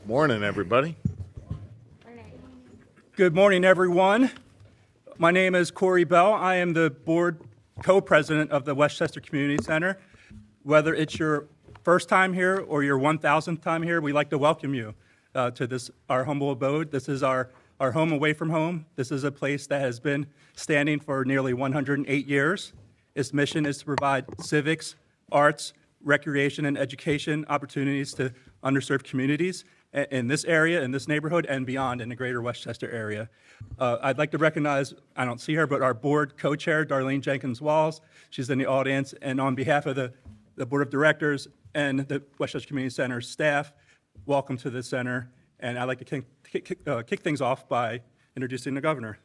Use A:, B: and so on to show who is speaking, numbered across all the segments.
A: Morning, everybody.
B: Good morning, everyone. My name is Corey Bell. I am the board co-president of the Westchester Community Center. Whether it's your first time here or your 1,000th time here, we'd like to welcome you to this, our humble abode. This is our home away from home. This is a place that has been standing for nearly 108 years. Its mission is to provide civics, arts, recreation, and education opportunities to underserved communities in this area, in this neighborhood, and beyond in the greater Westchester area. I'd like to recognize, I don't see her, but our board co-chair, Darlene Jenkins-Walls. She's in the audience, and on behalf of the board of directors and the Westchester Community Center staff, welcome to the center. And I'd like to kick things off by introducing the governor.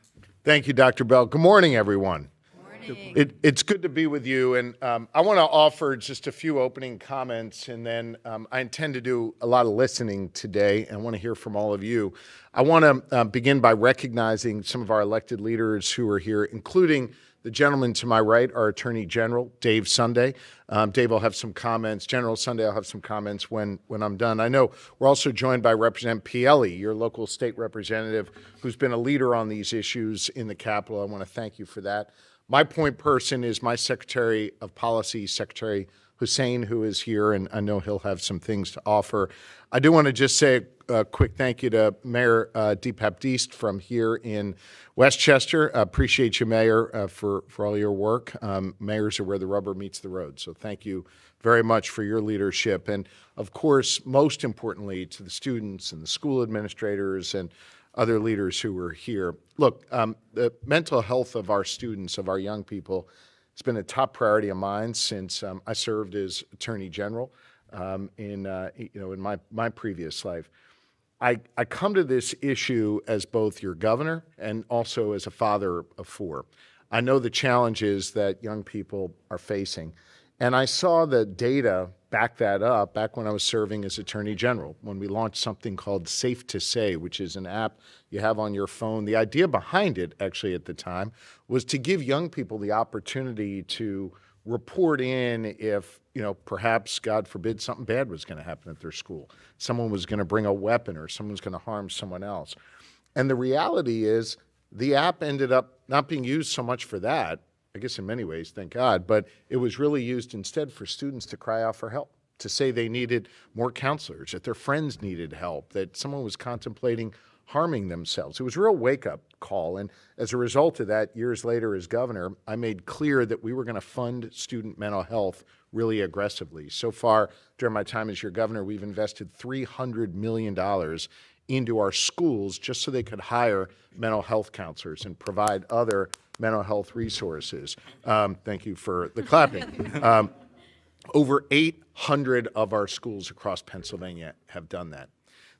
A: Thank you, Dr. Bell. Good morning, everyone.
C: Morning.
A: It's good to be with you, and I want to offer just a few opening comments, and then I intend to do a lot of listening today, and I want to hear from all of you. I want to begin by recognizing some of our elected leaders who are here, including the gentleman to my right, our Attorney General, Dave Sunday. Dave will have some comments. General Sunday, I'll have some comments when I'm done. I know we're also joined by Representative Pielli, your local state representative, who's been a leader on these issues in the Capitol. I want to thank you for that. My point person is my Secretary of Policy, Secretary Hussein, who is here, and I know he'll have some things to offer. I do want to just say a quick thank you to Mayor DeBaptiste from here in Westchester. Appreciate you, Mayor, for all your work. Mayors are where the rubber meets the road, so thank you very much for your leadership. And, of course, most importantly, to the students and the school administrators and other leaders who were here. Look, the mental health of our students, of our young people, has been a top priority of mine since I served as Attorney General in my previous life. I come to this issue as both your governor and also as a father of four. I know the challenges that young people are facing, and I saw the data back that up back when I was serving as Attorney General, when we launched something called Safe to Say, which is an app you have on your phone. The idea behind it, actually, at the time, was to give young people the opportunity to report in if, perhaps, God forbid, something bad was going to happen at their school. Someone was going to bring a weapon or someone's going to harm someone else. And the reality is the app ended up not being used so much for that, I guess in many ways, thank God, but it was really used instead for students to cry out for help, to say they needed more counselors, that their friends needed help, that someone was contemplating harming themselves. It was a real wake-up call, and as a result of that, years later as governor, I made clear that we were going to fund student mental health really aggressively. So far, during my time as your governor, we've invested $300 million into our schools just so they could hire mental health counselors and provide other mental health resources. Thank you for the clapping. Over 800 of our schools across Pennsylvania have done that.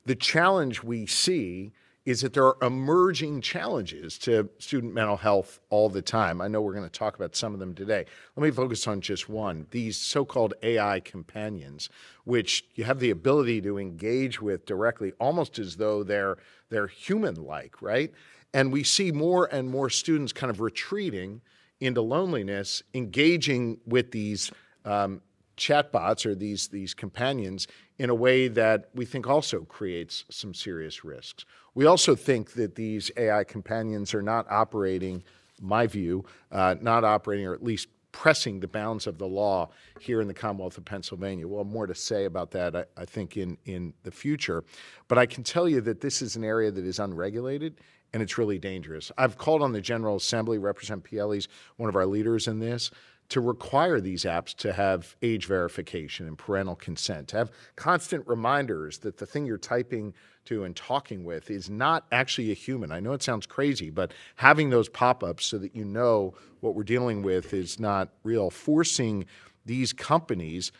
A: The challenge we see is that there are emerging challenges to student mental health all the time. I know we're going to talk about some of them today. Let me focus on just one, these so-called AI companions, which you have the ability to engage with directly, almost as though they're human-like, right? And we see more and more students kind of retreating into loneliness, engaging with these chatbots or these companions in a way that we think also creates some serious risks. We also think that these AI companions are not operating, my view, not operating or at least pressing the bounds of the law here in the Commonwealth of Pennsylvania. We'll have more to say about that, I think, in the future. But I can tell you that this is an area that is unregulated, and it's really dangerous. I've called on the General Assembly, Representative Pielli's one of our leaders in this, to require these apps to have age verification and parental consent, to have constant reminders that the thing you're typing to and talking with is not actually a human. I know it sounds crazy, but having those pop-ups so that you know what we're dealing with is not real. Forcing these companies,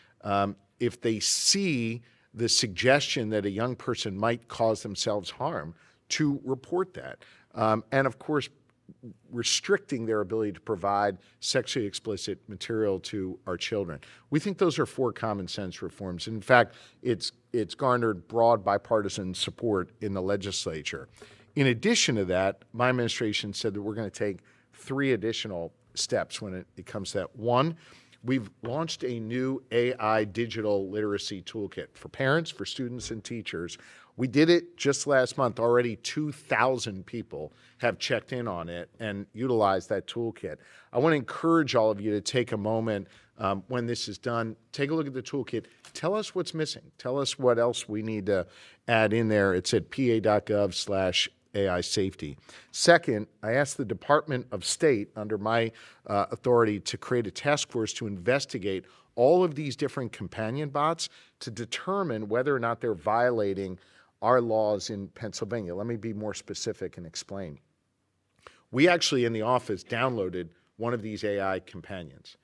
A: if they see the suggestion that a young person might cause themselves harm, to report that. And of course, restricting their ability to provide sexually explicit material to our children. We think those are four common sense reforms. In fact, it's garnered broad bipartisan support in the legislature. In addition to that, my administration said that we're going to take three additional steps when it comes to that. One, we've launched a new AI digital literacy toolkit for parents, for students, and teachers. We did it just last month. Already 2,000 people have checked in on it and utilized that toolkit. I want to encourage all of you to take a moment when this is done, take a look at the toolkit. Tell us what's missing. Tell us what else we need to add in there. It's at pa.gov/AI safety. Second, I asked the Department of State, under my authority, to create a task force to investigate all of these different companion bots to determine whether or not they're violating our laws in Pennsylvania. Let me be more specific and explain. We actually, in the office, downloaded one of these AI companions.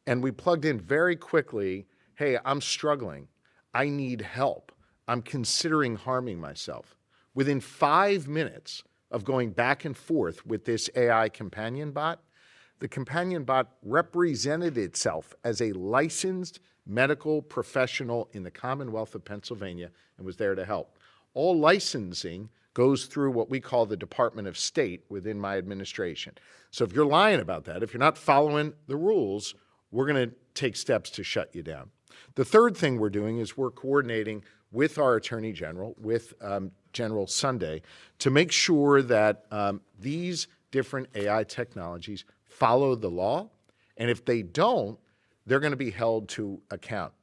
A: And we plugged in very quickly, hey, I'm struggling. I need help. I'm considering harming myself. Within 5 minutes of going back and forth with this AI companion bot, the companion bot represented itself as a licensed medical professional in the Commonwealth of Pennsylvania and was there to help. All licensing goes through what we call the Department of State within my administration. So if you're lying about that, if you're not following the rules, we're going to take steps to shut you down. The third thing we're doing is we're coordinating with our Attorney General, with General Sunday, to make sure that these different AI technologies follow the law, and if they don't, they're going to be held to account.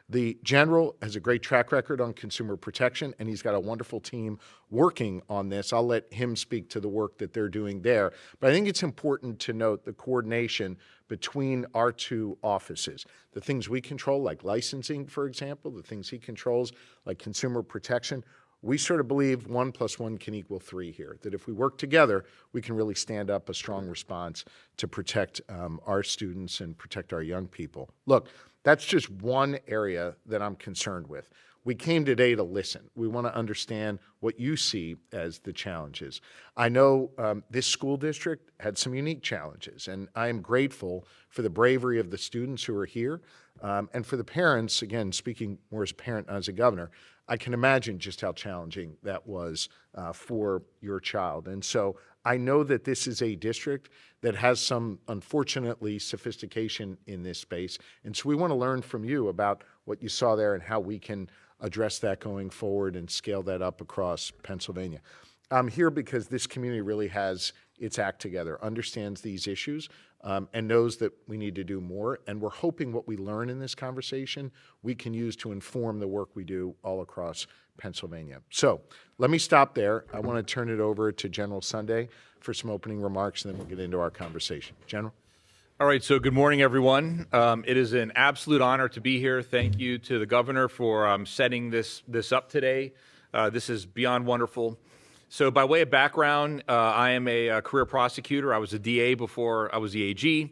A: The General has a great track record on consumer protection, and he's got a wonderful team working on this. I'll let him speak to the work that they're doing there. But I think it's important to note the coordination between our two offices. The things we control, like licensing, for example, the things he controls, like consumer protection, we sort of believe 1 + 1 can equal 3 here, that if we work together, we can really stand up a strong response to protect our students and protect our young people. Look, that's just one area that I'm concerned with. We came today to listen. We want to understand what you see as the challenges. I know this school district had some unique challenges, and I am grateful for the bravery of the students who are here and for the parents. Again, speaking more as a parent and as a governor, I can imagine just how challenging that was for your child. And so I know that this is a district that has some, unfortunately, sophistication in this space. And so we want to learn from you about what you saw there and how we can address that going forward and scale that up across Pennsylvania. I'm here because this community really has its act together, understands these issues, and knows that we need to do more. And we're hoping what we learn in this conversation we can use to inform the work we do all across Pennsylvania. So let me stop there. I want to turn it over to General Sunday for some opening remarks, and then we'll get into our conversation. General?
C: All right, so good morning, everyone. It is an absolute honor to be here. Thank you to the governor for setting this up today. This is beyond wonderful. So by way of background, I am a career prosecutor. I was a DA before I was the AG,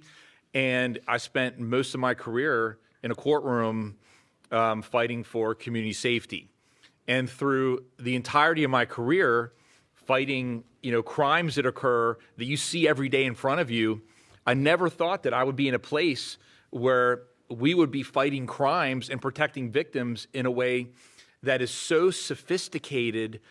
C: and I spent most of my career in a courtroom fighting for community safety. And through the entirety of my career, fighting crimes that occur that you see every day in front of you, I never thought that I would be in a place where we would be fighting crimes and protecting victims in a way that is so sophisticated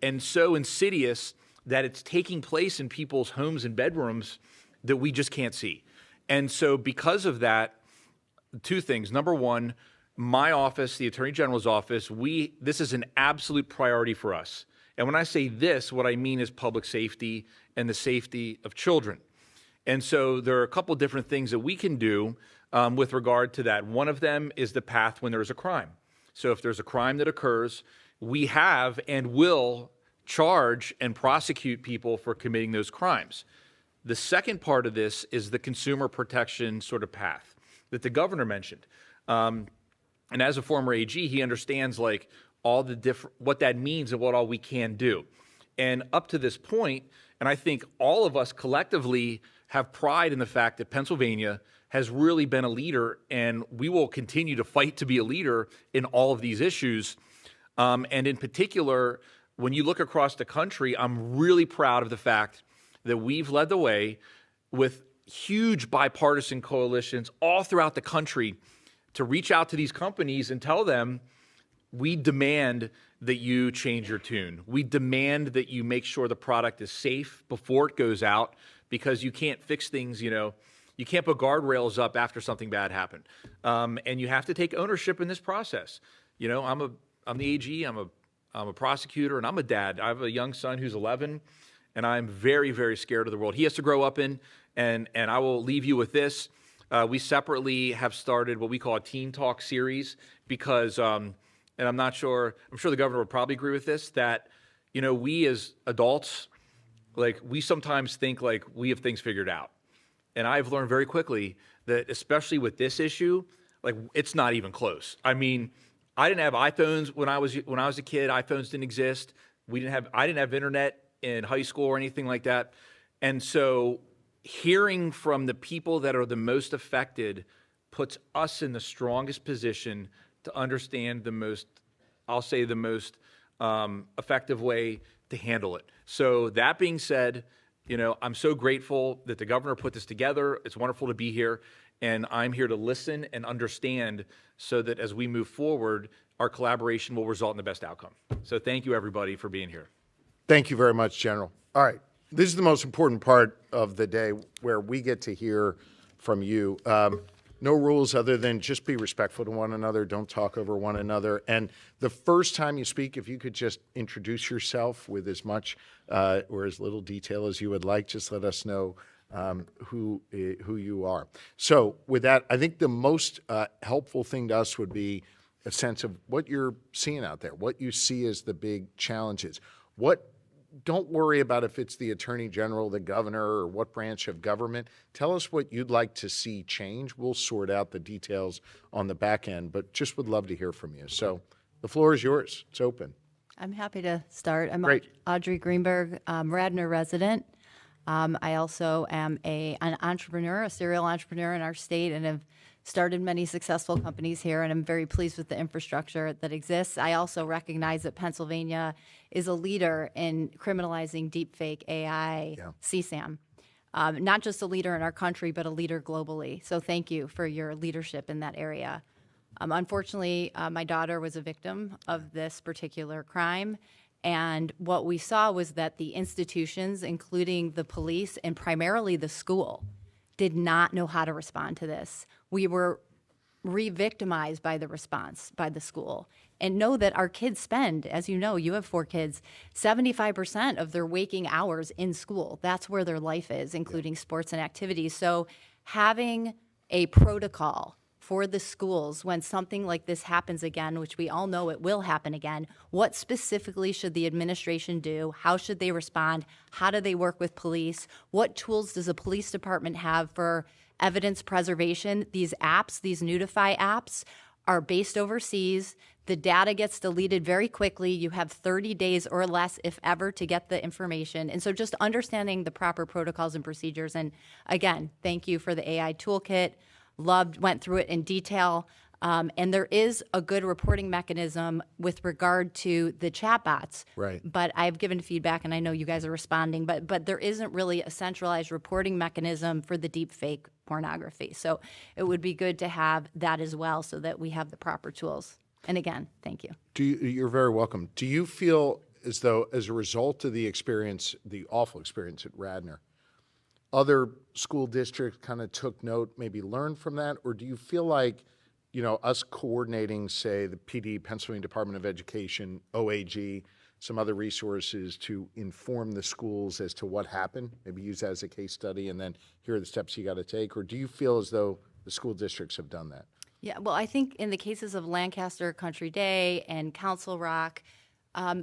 C: and so insidious that it's taking place in people's homes and bedrooms that we just can't see. And so because of that, two things. Number one, my office, the Attorney General's office, this is an absolute priority for us. And when I say this, what I mean is public safety and the safety of children. And so there are a couple different things that we can do with regard to that. One of them is the path when there's a crime. So if there's a crime that occurs, we have and will charge and prosecute people for committing those crimes. The second part of this is the consumer protection sort of path that the governor mentioned. And as a former AG, he understands like all the different, what that means and what all we can do. And up to this point, and I think all of us collectively have pride in the fact that Pennsylvania has really been a leader, and we will continue to fight to be a leader in all of these issues. And in particular, when you look across the country, I'm really proud of the fact that we've led the way with huge bipartisan coalitions all throughout the country to reach out to these companies and tell them, we demand that you change your tune. We demand that you make sure the product is safe before it goes out, because you can't fix things, You can't put guardrails up after something bad happened. And you have to take ownership in this process. You know, I'm the AG, I'm a prosecutor, and I'm a dad. I have a young son who's 11, and I'm very, very scared of the world he has to grow up in. And I will leave you with this. We separately have started what we call a Teen Talk series because, and I'm sure the governor would probably agree with this, that, you know, we as adults, like, we sometimes think like we have things figured out. And I've learned very quickly that, especially with this issue, like, it's not even close. I mean, I didn't have iPhones when I was a kid. iPhones didn't exist. I didn't have internet in high school or anything like that. And so hearing from the people that are the most affected puts us in the strongest position to understand the most effective way to handle it. So that being said, you know, I'm so grateful that the governor put this together. It's wonderful to be here, and I'm here to listen and understand so that as we move forward, our collaboration will result in the best outcome. So thank you, everybody, for being here.
A: Thank you very much, General. All right. This is the most important part of the day where we get to hear from you. No rules other than just be respectful to one another. Don't talk over one another. And the first time you speak, if you could just introduce yourself with as much or as little detail as you would like, just let us know who you are. So with that, I think the most helpful thing to us would be a sense of what you're seeing out there, what you see as the big challenges. Don't worry about if it's the Attorney General, the governor, or what branch of government. Tell us what you'd like to see change. We'll sort out the details on the back end, but just would love to hear from you. So the floor is yours. It's open.
D: I'm happy to start. I'm
A: Great.
D: Audrey Greenberg, Radnor resident. I also am an entrepreneur, a serial entrepreneur in our state, and have started many successful companies here, and I'm very pleased with the infrastructure that exists. I also recognize that Pennsylvania is a leader in criminalizing deepfake AI, CSAM. Not just a leader in our country, but a leader globally. So thank you for your leadership in that area. Unfortunately, my daughter was a victim of this particular crime. And what we saw was that the institutions, including the police and primarily the school, did not know how to respond to this. We were re-victimized by the response by the school. And know that our kids spend, as you know, you have 4 kids, 75% of their waking hours in school. That's where their life is, including sports and activities. So having a protocol for the schools when something like this happens again, which we all know it will happen again, what specifically should the administration do? How should they respond? How do they work with police? What tools does a police department have for evidence preservation? These apps, these Notify apps, are based overseas. The data gets deleted very quickly. You have 30 days or less, if ever, to get the information. And so just understanding the proper protocols and procedures. And again, thank you for the AI toolkit. Went through it in detail. And there is a good reporting mechanism with regard to the chatbots.
A: Right.
D: But I've given feedback, and I know you guys are responding, but there isn't really a centralized reporting mechanism for the deepfake pornography. So it would be good to have that as well so that we have the proper tools. And again, thank you.
A: You're very welcome. Do you feel as though, as a result of the experience, the awful experience at Radnor, other school districts kind of took note, maybe learned from that? Or do you feel like, you know, us coordinating, say, the PD, Pennsylvania Department of Education, OAG, some other resources to inform the schools as to what happened, maybe use that as a case study, and then here are the steps you got to take? Or do you feel as though the school districts have done that?
D: Yeah, well, I think in the cases of Lancaster Country Day and Council Rock,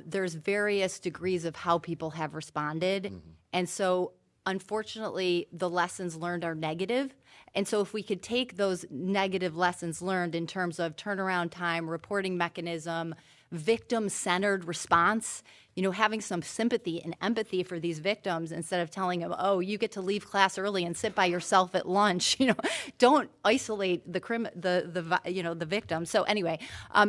D: there's various degrees of how people have responded. Mm-hmm. And so, unfortunately, the lessons learned are negative. And so if we could take those negative lessons learned in terms of turnaround time, reporting mechanism, victim-centered response, you know, having some sympathy and empathy for these victims instead of telling them, oh, you get to leave class early and sit by yourself at lunch, you know, don't isolate the victim. So anyway,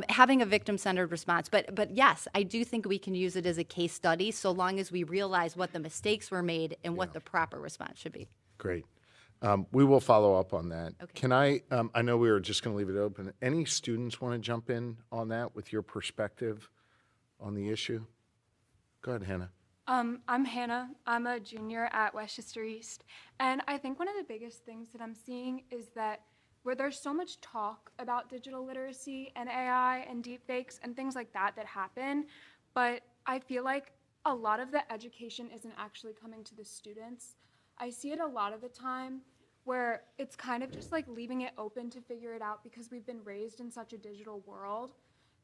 D: having a victim-centered response. But yes, I do think we can use it as a case study so long as we realize what the mistakes were made and what the proper response should be.
A: Great. We will follow up on that.
D: Okay.
A: Can I know we were just going to leave it open. Any students want to jump in on that with your perspective on the issue? Go ahead, Hannah.
E: I'm Hannah. I'm a junior at Westchester East. And I think one of the biggest things that I'm seeing is that where there's so much talk about digital literacy and AI and deepfakes and things like that that happen, but I feel like a lot of the education isn't actually coming to the students. I see it a lot of the time where it's kind of just like leaving it open to figure it out because we've been raised in such a digital world.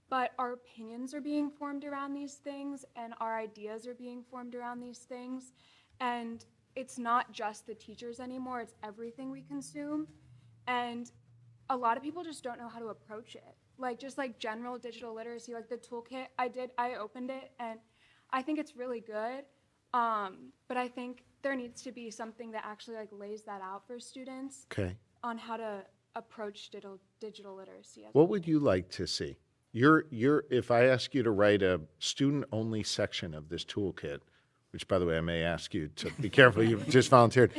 E: But our opinions are being formed around these things and our ideas are being formed around these things. And it's not just the teachers anymore, it's everything we consume. And a lot of people just don't know how to approach it. Like just like general digital literacy, like the toolkit I opened it and I think it's really good. But I think there needs to be something that actually like lays that out for students on how to approach digital literacy.
A: What would you like to see? If I ask you to write a student-only section of this toolkit, which, by the way, I may ask you to be careful, you've just volunteered,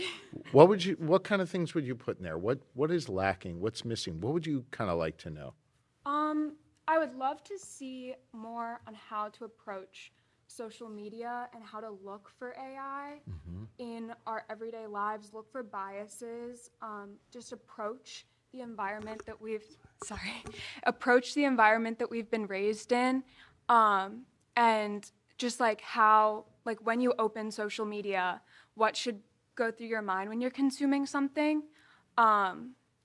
A: what kind of things would you put in there? What is lacking? What's missing? What would you kind of like to know?
E: I would love to see more on how to approach social media and how to look for AI in our everyday lives, look for biases, just approach the environment that we've been raised in, and just like how, like when you open social media, what should go through your mind when you're consuming something,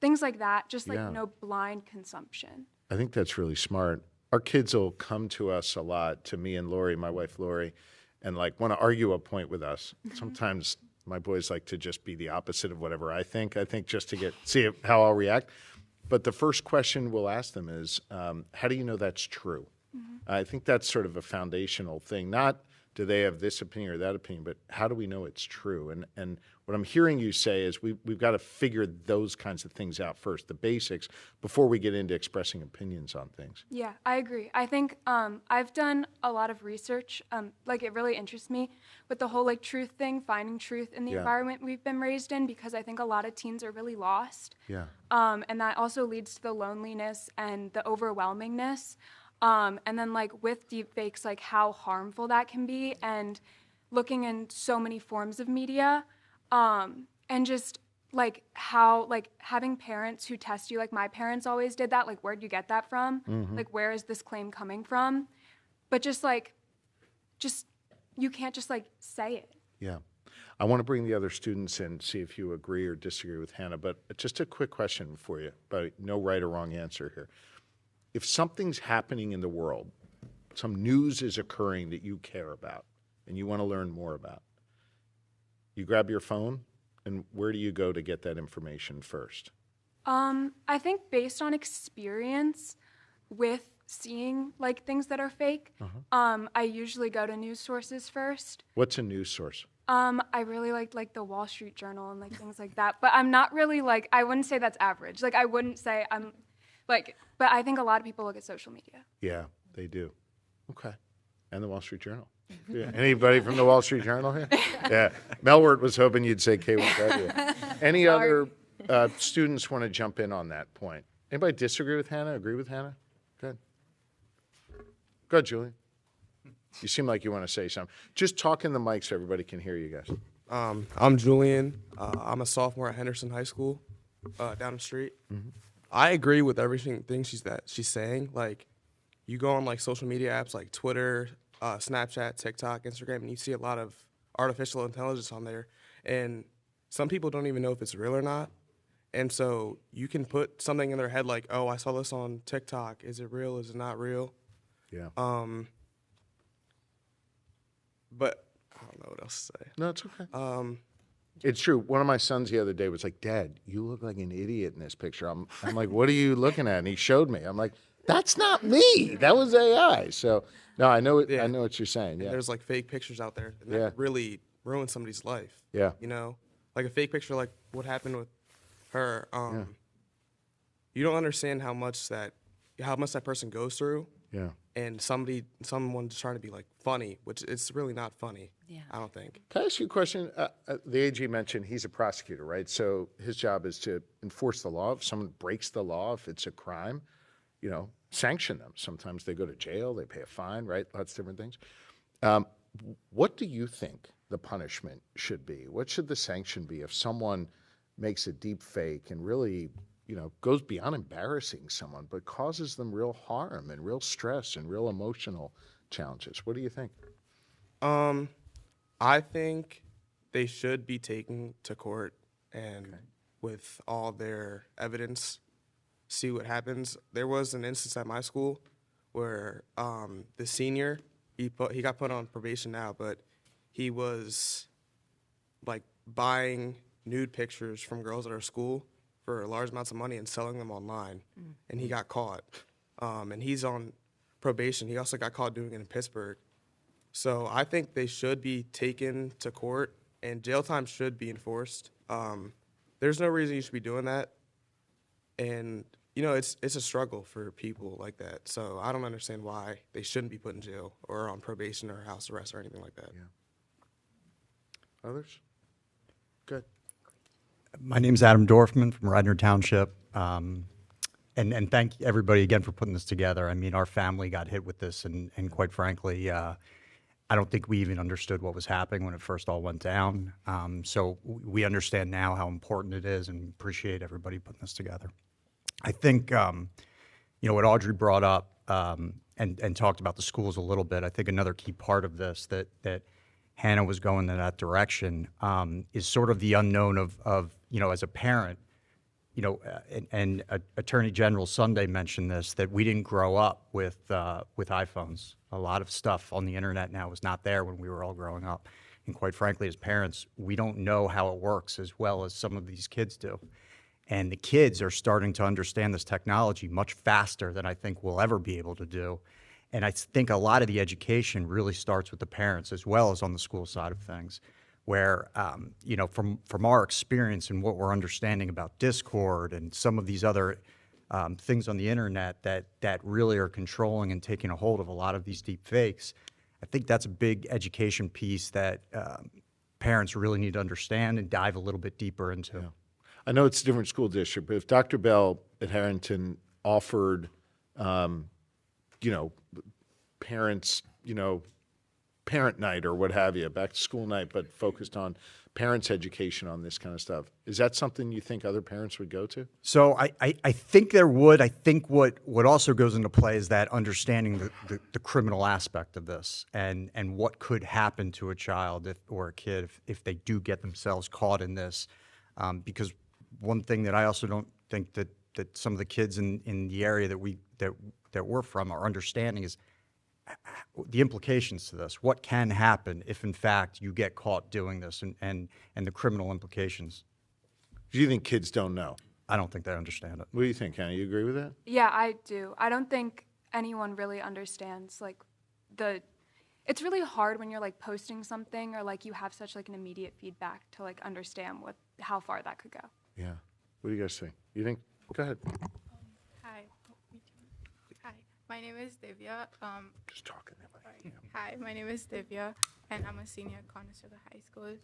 E: things like that, just like no blind consumption.
A: I think that's really smart. Our kids will come to us a lot, to me and Lori, my wife Lori, and like want to argue a point with us. Sometimes my boys like to just be the opposite of whatever I think just to see how I'll react. But the first question we'll ask them is, how do you know that's true? I think that's sort of a foundational thing. Not do they have this opinion or that opinion, but how do we know it's true? And what I'm hearing you say is we've got to figure those kinds of things out first, the basics, before we get into expressing opinions on things.
E: Yeah, I agree. I think I've done a lot of research. Like it really interests me with the whole like truth thing, finding truth in the environment we've been raised in, because I think a lot of teens are really lost.
A: Yeah.
E: And that also leads to the loneliness and the overwhelmingness. And then like with deepfakes, like how harmful that can be, and looking in so many forms of media, and just like how like having parents who test you, like my parents always did that, like where'd you get that from? Like where is this claim coming from? But just you can't just like say it.
A: Yeah. I want to bring the other students in, see if you agree or disagree with Hannah, but just a quick question for you, but no right or wrong answer here. If something's happening in the world, some news is occurring that you care about and you want to learn more about, you grab your phone, and where do you go to get that information first?
E: I think based on experience with seeing like things that are fake, I usually go to news sources first.
A: What's a news source?
E: I really like the Wall Street Journal and like things like that, but I'm not really like, I wouldn't say that's average. Like I wouldn't say I'm like, but I think a lot of people look at social media.
A: Yeah, they do. Okay. And the Wall Street Journal. Yeah. Anybody from the Wall Street Journal here? Yeah. Melwert was hoping you'd say K1W. Any other students want to jump in on that point? Anybody disagree with Hannah? Agree with Hannah? Good. Good, Julian. You seem like you want to say something. Just talk in the mic so everybody can hear you guys.
F: I'm Julian. I'm a sophomore at Henderson High School, down the street. I agree with everything she's saying. Like, you go on like social media apps like Twitter, Snapchat, TikTok, Instagram, and you see a lot of artificial intelligence on there. And some people don't even know if it's real or not. And so you can put something in their head like, oh, I saw this on TikTok. Is it real? Is it not real?
A: Yeah.
F: But I don't know what else to say.
A: No, it's okay. It's true. One of my sons the other day was like, Dad, you look like an idiot in this picture. I'm like, what are you looking at? And he showed me. I'm like, that's not me. That was AI. So, no, I know I know what you're saying. Yeah.
F: And there's like fake pictures out there and that really ruin somebody's life.
A: Yeah.
F: You know, like a fake picture, like what happened with her. You don't understand how much that person goes through.
A: Yeah.
F: And someone's trying to be like funny, which it's really not funny. Yeah. I don't think.
A: Can I ask you a question? The AG mentioned he's a prosecutor, right? So his job is to enforce the law. If someone breaks the law, if it's a crime, sanction them. Sometimes they go to jail, they pay a fine, right? Lots of different things. what do you think the punishment should be? What should the sanction be if someone makes a deep fake and really, goes beyond embarrassing someone, but causes them real harm and real stress and real emotional challenges? What do you think?
F: I think they should be taken to court and with all their evidence, see what happens. There was an instance at my school where the senior, he got put on probation now, but he was like buying nude pictures from girls at our school for large amounts of money and selling them online, and he got caught. And he's on probation. He also got caught doing it in Pittsburgh. So I think they should be taken to court, and jail time should be enforced. There's no reason you should be doing that, and it's a struggle for people like that. So I don't understand why they shouldn't be put in jail or on probation or house arrest or anything like that.
A: Yeah. Others? Good.
G: My name's Adam Dorfman from Radnor Township. And thank everybody again for putting this together. I mean, our family got hit with this, and quite frankly, I don't think we even understood what was happening when it first all went down. So we understand now how important it is, and appreciate everybody putting this together. I think, what Audrey brought up and talked about the schools a little bit, I think another key part of this that Hannah was going in that direction is sort of the unknown of as a parent, and Attorney General Sunday mentioned this, that we didn't grow up with iPhones. A lot of stuff on the internet now was not there when we were all growing up. And quite frankly, as parents, we don't know how it works as well as some of these kids do. And the kids are starting to understand this technology much faster than I think we'll ever be able to do. And I think a lot of the education really starts with the parents as well as on the school side of things, where, from our experience and what we're understanding about Discord and some of these other things on the internet that really are controlling and taking a hold of a lot of these deep fakes, I think that's a big education piece that parents really need to understand and dive a little bit deeper into.
A: Yeah. I know it's a different school district, but if Dr. Bell at Harrington offered, parents, parent night or what have you, back to school night, but focused on parents' education on this kind of stuff, is that something you think other parents would go to?
G: So I think there would. I think what also goes into play is that understanding the criminal aspect of this and what could happen to a child or a kid if they do get themselves caught in this. Because one thing that I also don't think that some of the kids in the area that we're from are understanding is the implications to this. What can happen if, in fact, you get caught doing this and the criminal implications?
A: Do you think kids don't know?
G: I don't think they understand it.
A: What do you think, Hannah? You agree with that?
E: Yeah, I do. I don't think anyone really understands, it's really hard when you're, posting something or, you have such, an immediate feedback to, understand how far that could go.
A: Yeah. What do you guys think? You think? Go ahead.
H: Hi. Hi. My name is Divya.
A: Just talking.
H: Hi, my name is Divya, and I'm a senior at Conestoga High School.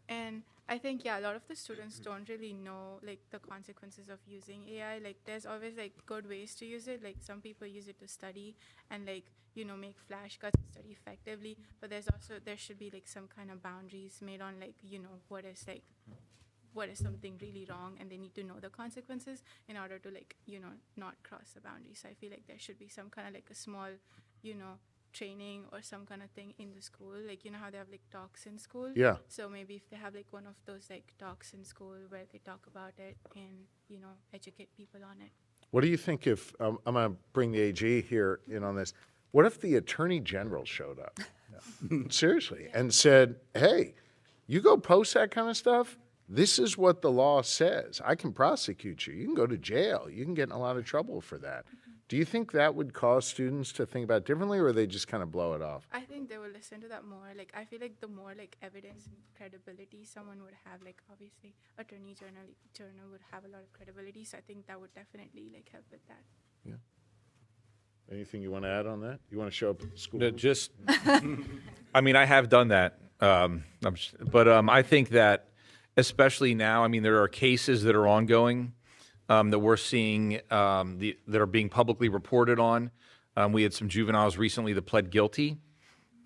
H: And I think, a lot of the students don't really know, the consequences of using AI. There's always, good ways to use it. Some people use it to study and, make flashcards and study effectively. But there should be, some kind of boundaries made on, what is something really wrong, and they need to know the consequences in order to, not cross the boundaries. So I feel there should be some kind of, a small, training or some kind of thing in the school, how they have talks in school.
A: Yeah.
H: So maybe if they have one of those talks in school where they talk about it and educate people on it.
A: What do you think if I'm going to bring the AG here in on this? What if the Attorney General showed up, seriously, and said, "Hey, you go post that kind of stuff. This is what the law says. I can prosecute you. You can go to jail. You can get in a lot of trouble for that." Do you think that would cause students to think about it differently, or they just kind of blow it off?
H: I think they will listen to that more. I feel the more evidence and credibility someone would have, obviously Attorney General would have a lot of credibility. So I think that would definitely help with that.
A: Yeah. Anything you want to add on that? You want to show up at the school?
C: I have done that, but I think that especially now, there are cases that are ongoing that we're seeing that are being publicly reported on. We had some juveniles recently that pled guilty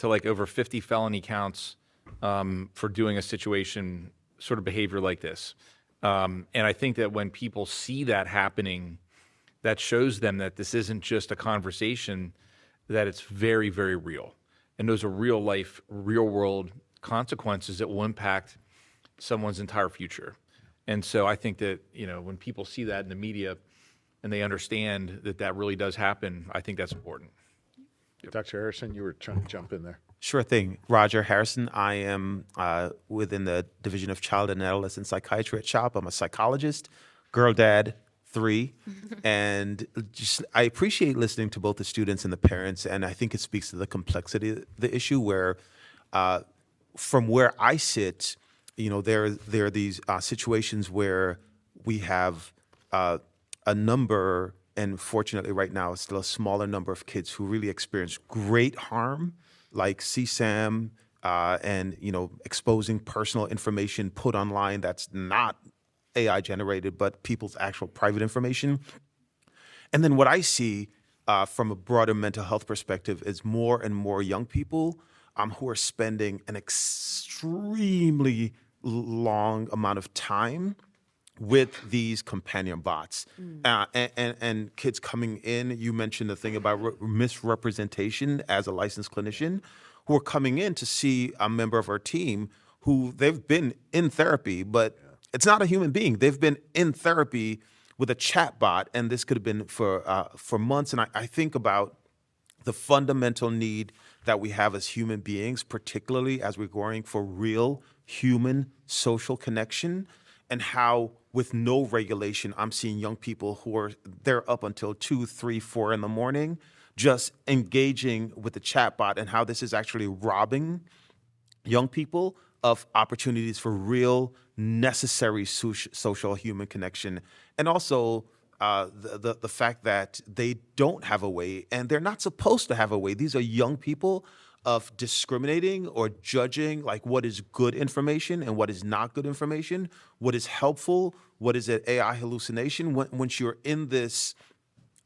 C: to like over 50 felony counts for doing a situation sort of behavior like this. And I think that when people see that happening, that shows them that this isn't just a conversation, that it's very, very real. And those are real life, real world consequences that will impact someone's entire future. And so I think that, you know, when people see that in the media and they understand that that really does happen, I think that's important.
A: Dr. Harrison, you were trying to jump in there.
I: Sure thing. Roger Harrison. I am within the Division of Child and Adolescent Psychiatry at CHOP. I'm a psychologist, girl dad, 3. And just I appreciate listening to both the students and the parents, and I think it speaks to the complexity of the issue where from where I sit, you know, there are these situations where we have a number, and fortunately right now it's still a smaller number of kids who really experience great harm, like CSAM and, you know, exposing personal information put online that's not AI generated, but people's actual private information. And then what I see from a broader mental health perspective is more and more young people who are spending an extremely long amount of time with these companion bots and kids coming in. You mentioned the thing about misrepresentation as a licensed clinician, who are coming in to see a member of our team who they've been in therapy, but it's not a human being. They've been in therapy with a chat bot, and this could have been for months. And I think about the fundamental need that we have as human beings, particularly as we're going for real human social connection, and how with no regulation, I'm seeing young people they're up until 2, 3, 4 in the morning, just engaging with the chatbot, and how this is actually robbing young people of opportunities for real, necessary social human connection. And also the fact that they don't have a way, and they're not supposed to have a way. These are young people of discriminating or judging like what is good information and what is not good information, what is helpful, what is an AI hallucination. Once you're in this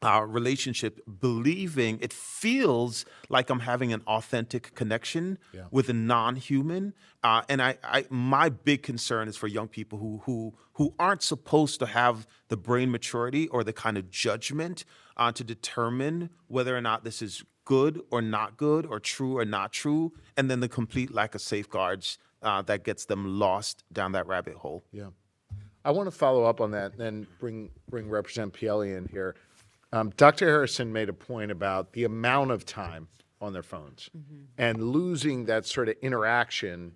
I: relationship, believing it feels like I'm having an authentic connection with a non-human, and my big concern is for young people who aren't supposed to have the brain maturity or the kind of judgment to determine whether or not this is good or not good, or true or not true, and then the complete lack of safeguards that gets them lost down that rabbit hole.
A: Yeah. I want to follow up on that and then bring Representative Pielli in here. Dr. Harrison made a point about the amount of time on their phones and losing that sort of interaction.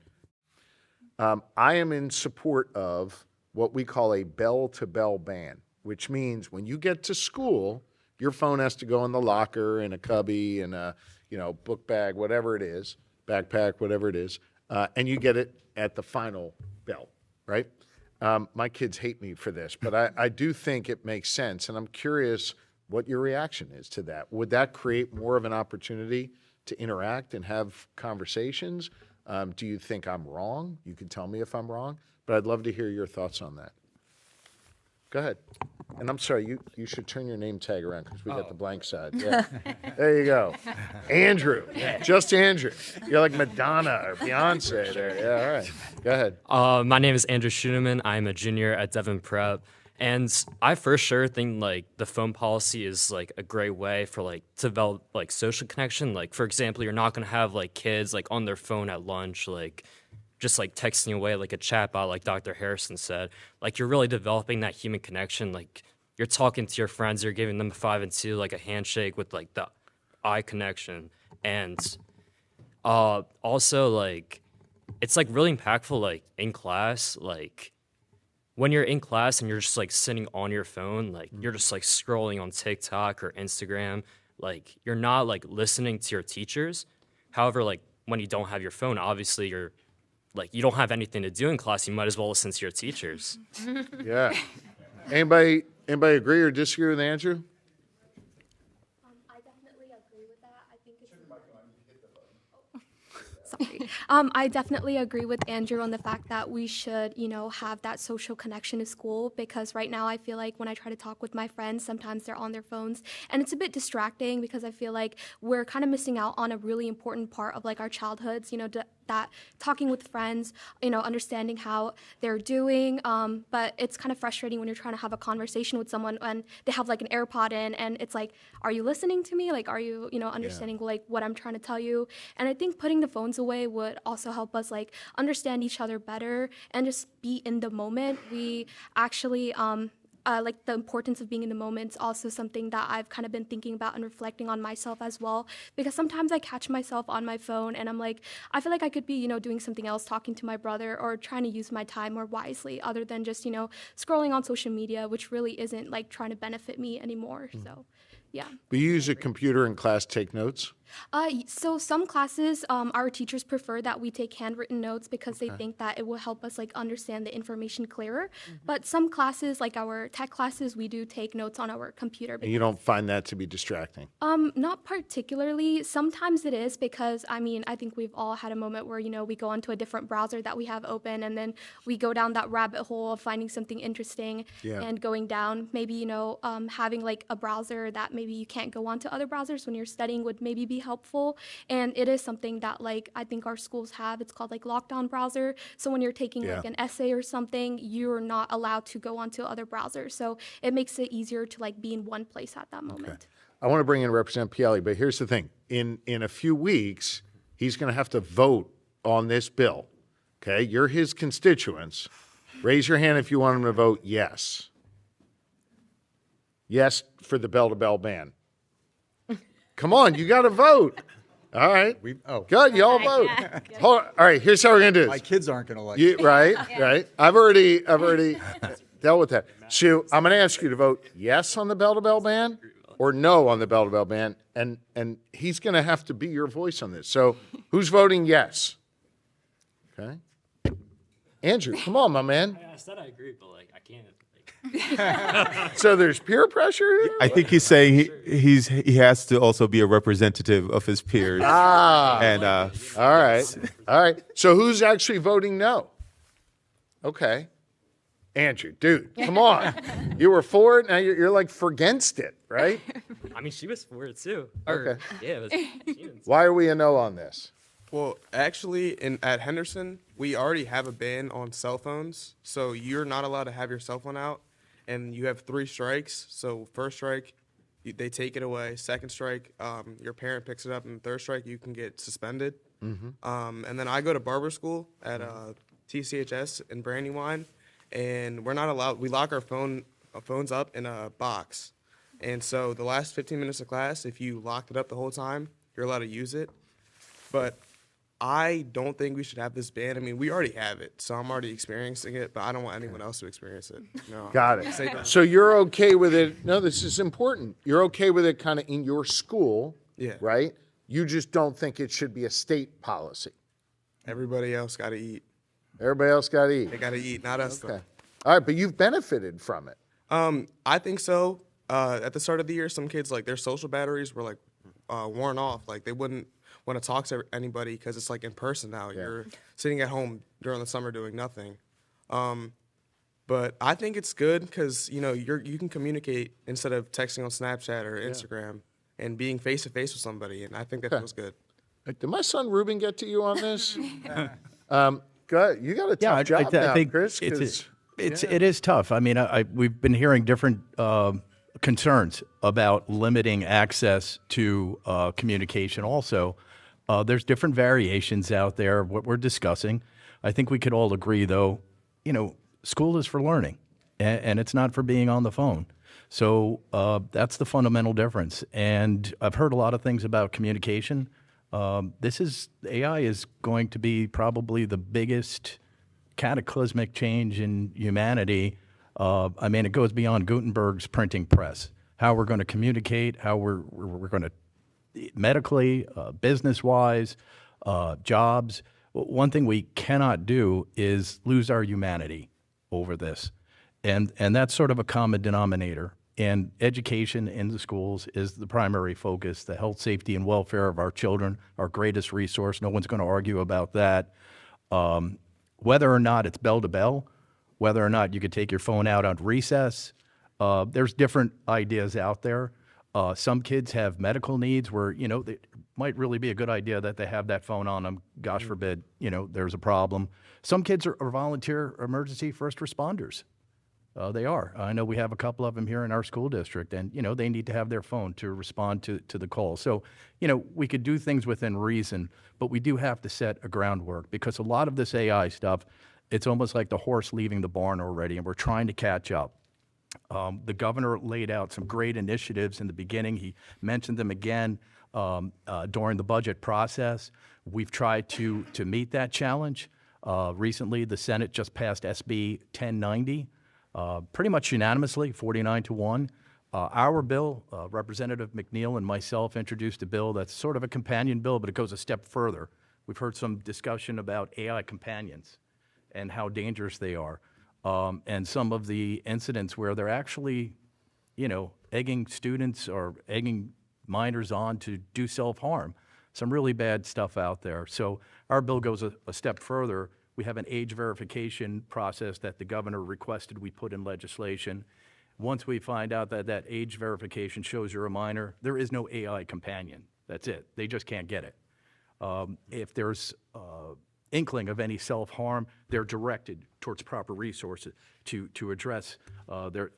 A: I am in support of what we call a bell-to-bell ban, which means when you get to school, your phone has to go in the locker, in a cubby, in a book bag, whatever it is, backpack, whatever it is, and you get it at the final bell, right? My kids hate me for this, but I do think it makes sense, and I'm curious what your reaction is to that. Would that create more of an opportunity to interact and have conversations? Do you think I'm wrong? You can tell me if I'm wrong, but I'd love to hear your thoughts on that. Go ahead. And I'm sorry, you should turn your name tag around because we got the blank side. Yeah. There you go. Andrew. Just Andrew. You're like Madonna or Beyonce there. Yeah, all right. Go ahead.
J: My name is Andrew Schuneman. I'm a junior at Devon Prep. And I for sure think like the phone policy is like a great way for like to develop like social connection. Like for example, you're not gonna have like kids like on their phone at lunch, like just like texting away like a chatbot, like Dr. Harrison said. Like you're really developing that human connection. Like you're talking to your friends, you're giving them a 5 and 2, like a handshake with like the eye connection. And also like it's like really impactful like in class, like when you're in class and you're just like sitting on your phone, like you're just like scrolling on TikTok or Instagram, like you're not like listening to your teachers. However, like when you don't have your phone, obviously you're like, you don't have anything to do in class. You might as well listen to your teachers.
A: Yeah. Anybody agree or disagree with Andrew?
K: I definitely agree with that. I think it's I definitely agree with Andrew on the fact that we should, have that social connection to school, because right now I feel like when I try to talk with my friends, sometimes they're on their phones and it's a bit distracting, because I feel like we're kind of missing out on a really important part of like our childhoods, that talking with friends, understanding how they're doing. But it's kind of frustrating when you're trying to have a conversation with someone and they have like an AirPod in and it's like, are you listening to me? Like, are you, understanding like what I'm trying to tell you? And I think putting the phones away would also help us like understand each other better and just be in the moment. We actually, like the importance of being in the moment is also something that I've kind of been thinking about and reflecting on myself as well, because sometimes I catch myself on my phone and I'm like, I feel like I could be, doing something else, talking to my brother or trying to use my time more wisely other than just, scrolling on social media, which really isn't like trying to benefit me anymore. So, yeah.
A: We use a computer in class to take notes.
K: So some classes, our teachers prefer that we take handwritten notes because they think that it will help us like understand the information clearer. But some classes, like our tech classes, we do take notes on our computer.
A: And you don't find that to be distracting?
K: Not particularly. Sometimes it is, because I think we've all had a moment where, we go onto a different browser that we have open and then we go down that rabbit hole of finding something interesting and going down. Maybe, having like a browser that maybe you can't go onto other browsers when you're studying would maybe be helpful. And it is something that like I think our schools have. It's called like lockdown browser. So when you're taking like an essay or something, you're not allowed to go onto other browsers. So it makes it easier to like be in one place at that moment.
A: Okay. I want to bring in Representative Pielli, but here's the thing. In a few weeks, he's going to have to vote on this bill. Okay, you're his constituents. Raise your hand if you want him to vote yes. Yes for the bell-to-bell ban. Come on, you got to vote. All right. Good, you all vote. Hold on. All right, here's how we're going to do this.
G: My kids aren't going to like it.
A: Right. I've already dealt with that. Sue, I'm going to ask you to vote yes on the bell-to-bell ban or no on the bell-to-bell ban, and he's going to have to be your voice on this. So who's voting yes? Okay. Andrew, come on, my man.
J: I said I agree, but like I can't.
A: So there's peer pressure here?
I: I think he's saying he has to also be a representative of his peers. And
A: all right. So who's actually voting no? Okay. Andrew, dude, come on. You were for it, now you're like for against it, right?
J: I mean, she was for it too.
A: Okay.
J: Yeah. She was.
A: Why are we a no on this?
F: Well, actually, at Henderson, we already have a ban on cell phones, so you're not allowed to have your cell phone out, and you have 3 strikes. So first strike, they take it away. Second strike, your parent picks it up, and third strike, you can get suspended. And then I go to barber school at TCHS in Brandywine, and we're not allowed. We lock our phones up in a box, and so the last 15 minutes of class, if you locked it up the whole time, you're allowed to use it. But I don't think we should have this ban. I mean, we already have it, so I'm already experiencing it, but I don't want anyone else to experience it. No.
A: Got it. So you're okay with it. No, this is important. You're okay with it kind of in your school, right? You just don't think it should be a state policy.
F: Everybody else got to eat.
A: Everybody else got to eat.
F: They got to eat, not us.
A: Okay. All right, but you've benefited from it.
F: I think so. At the start of the year, some kids, like, their social batteries were, like, worn off. Like, they wouldn't want to talk to anybody because it's like in person now. You're sitting at home during the summer doing nothing. But I think it's good because you can communicate instead of texting on Snapchat or Instagram and being face to face with somebody, and I think that feels good.
A: Did my son Ruben get to you on this? Go ahead. You got a tough job now,
L: I think
A: Chris.
L: It is tough. I mean, we've been hearing different concerns about limiting access to communication also. There's different variations out there, what we're discussing. I think we could all agree, though, school is for learning, and it's not for being on the phone. So that's the fundamental difference. And I've heard a lot of things about communication. AI is going to be probably the biggest cataclysmic change in humanity. I mean, it goes beyond Gutenberg's printing press. How we're going to communicate, how we're going to medically, business-wise, jobs. One thing we cannot do is lose our humanity over this. And that's sort of a common denominator And education in the schools is the primary focus. The health, safety, and welfare of our children, our greatest resource. No one's going to argue about that. Whether or not it's bell to bell, whether or not you could take your phone out on recess, there's different ideas out there. Some kids have medical needs where, it might really be a good idea that they have that phone on them. Gosh forbid, there's a problem. Some kids are volunteer emergency first responders. They are. I know we have a couple of them here in our school district, and, they need to have their phone to respond to the call. So, we could do things within reason, but we do have to set a groundwork because a lot of this AI stuff, it's almost like the horse leaving the barn already, and we're trying to catch up. The governor laid out some great initiatives in the beginning. He mentioned them again during the budget process. We've tried to meet that challenge. Recently, the Senate just passed SB 1090. Pretty much unanimously, 49-1. Our bill, Representative McNeil and myself introduced a bill that's sort of a companion bill, but it goes a step further. We've heard some discussion about AI companions and how dangerous they are, and some of the incidents where they're actually, egging students or egging minors on to do self-harm. Some really bad stuff out there. So our bill goes a step further. We have an age verification process that the governor requested we put in legislation. Once we find out that that age verification shows you're a minor, there is no AI companion. That's it. They just can't get it. If there's inkling of any self-harm, they're directed towards proper resources to address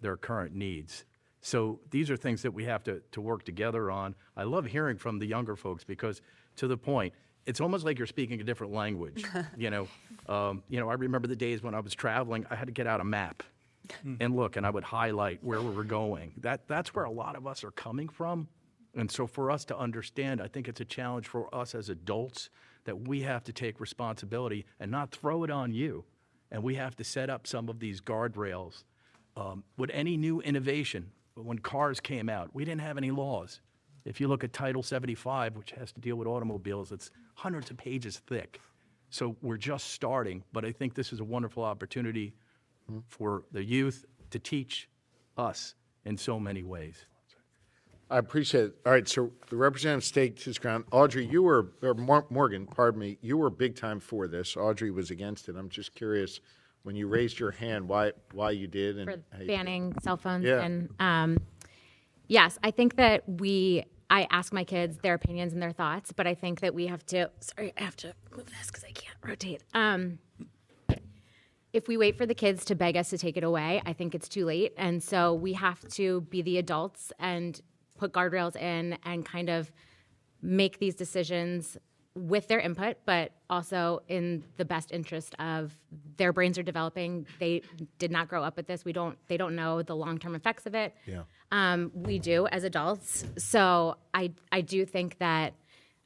L: their current needs. So these are things that we have to work together on. I love hearing from the younger folks because, to the point, it's almost like you're speaking a different language. I remember the days when I was traveling, I had to get out a map and look, and I would highlight where we were going. That's where a lot of us are coming from. And so for us to understand, I think it's a challenge for us as adults that we have to take responsibility and not throw it on you. And we have to set up some of these guardrails. With any new innovation, when cars came out, we didn't have any laws. If you look at Title 75, which has to deal with automobiles, it's hundreds of pages thick. So we're just starting, but I think this is a wonderful opportunity for the youth to teach us in so many ways.
A: I appreciate it. All right, so the representative staked his ground. Audrey, Morgan, pardon me, you were big time for this. Audrey was against it. I'm just curious, when you raised your hand, why you did and
M: for
A: how you
M: banning cell phones.
A: Yeah.
M: And yes, I think that I ask my kids their opinions and their thoughts, but I think that we have to, sorry, I have to move this because I can't rotate. If we wait for the kids to beg us to take it away, I think it's too late. And so we have to be the adults and put guardrails in and kind of make these decisions with their input, but also in the best interest of their brains are developing. They did not grow up with this. They don't know the long-term effects of it.
A: Yeah.
M: We do as adults. So I do think that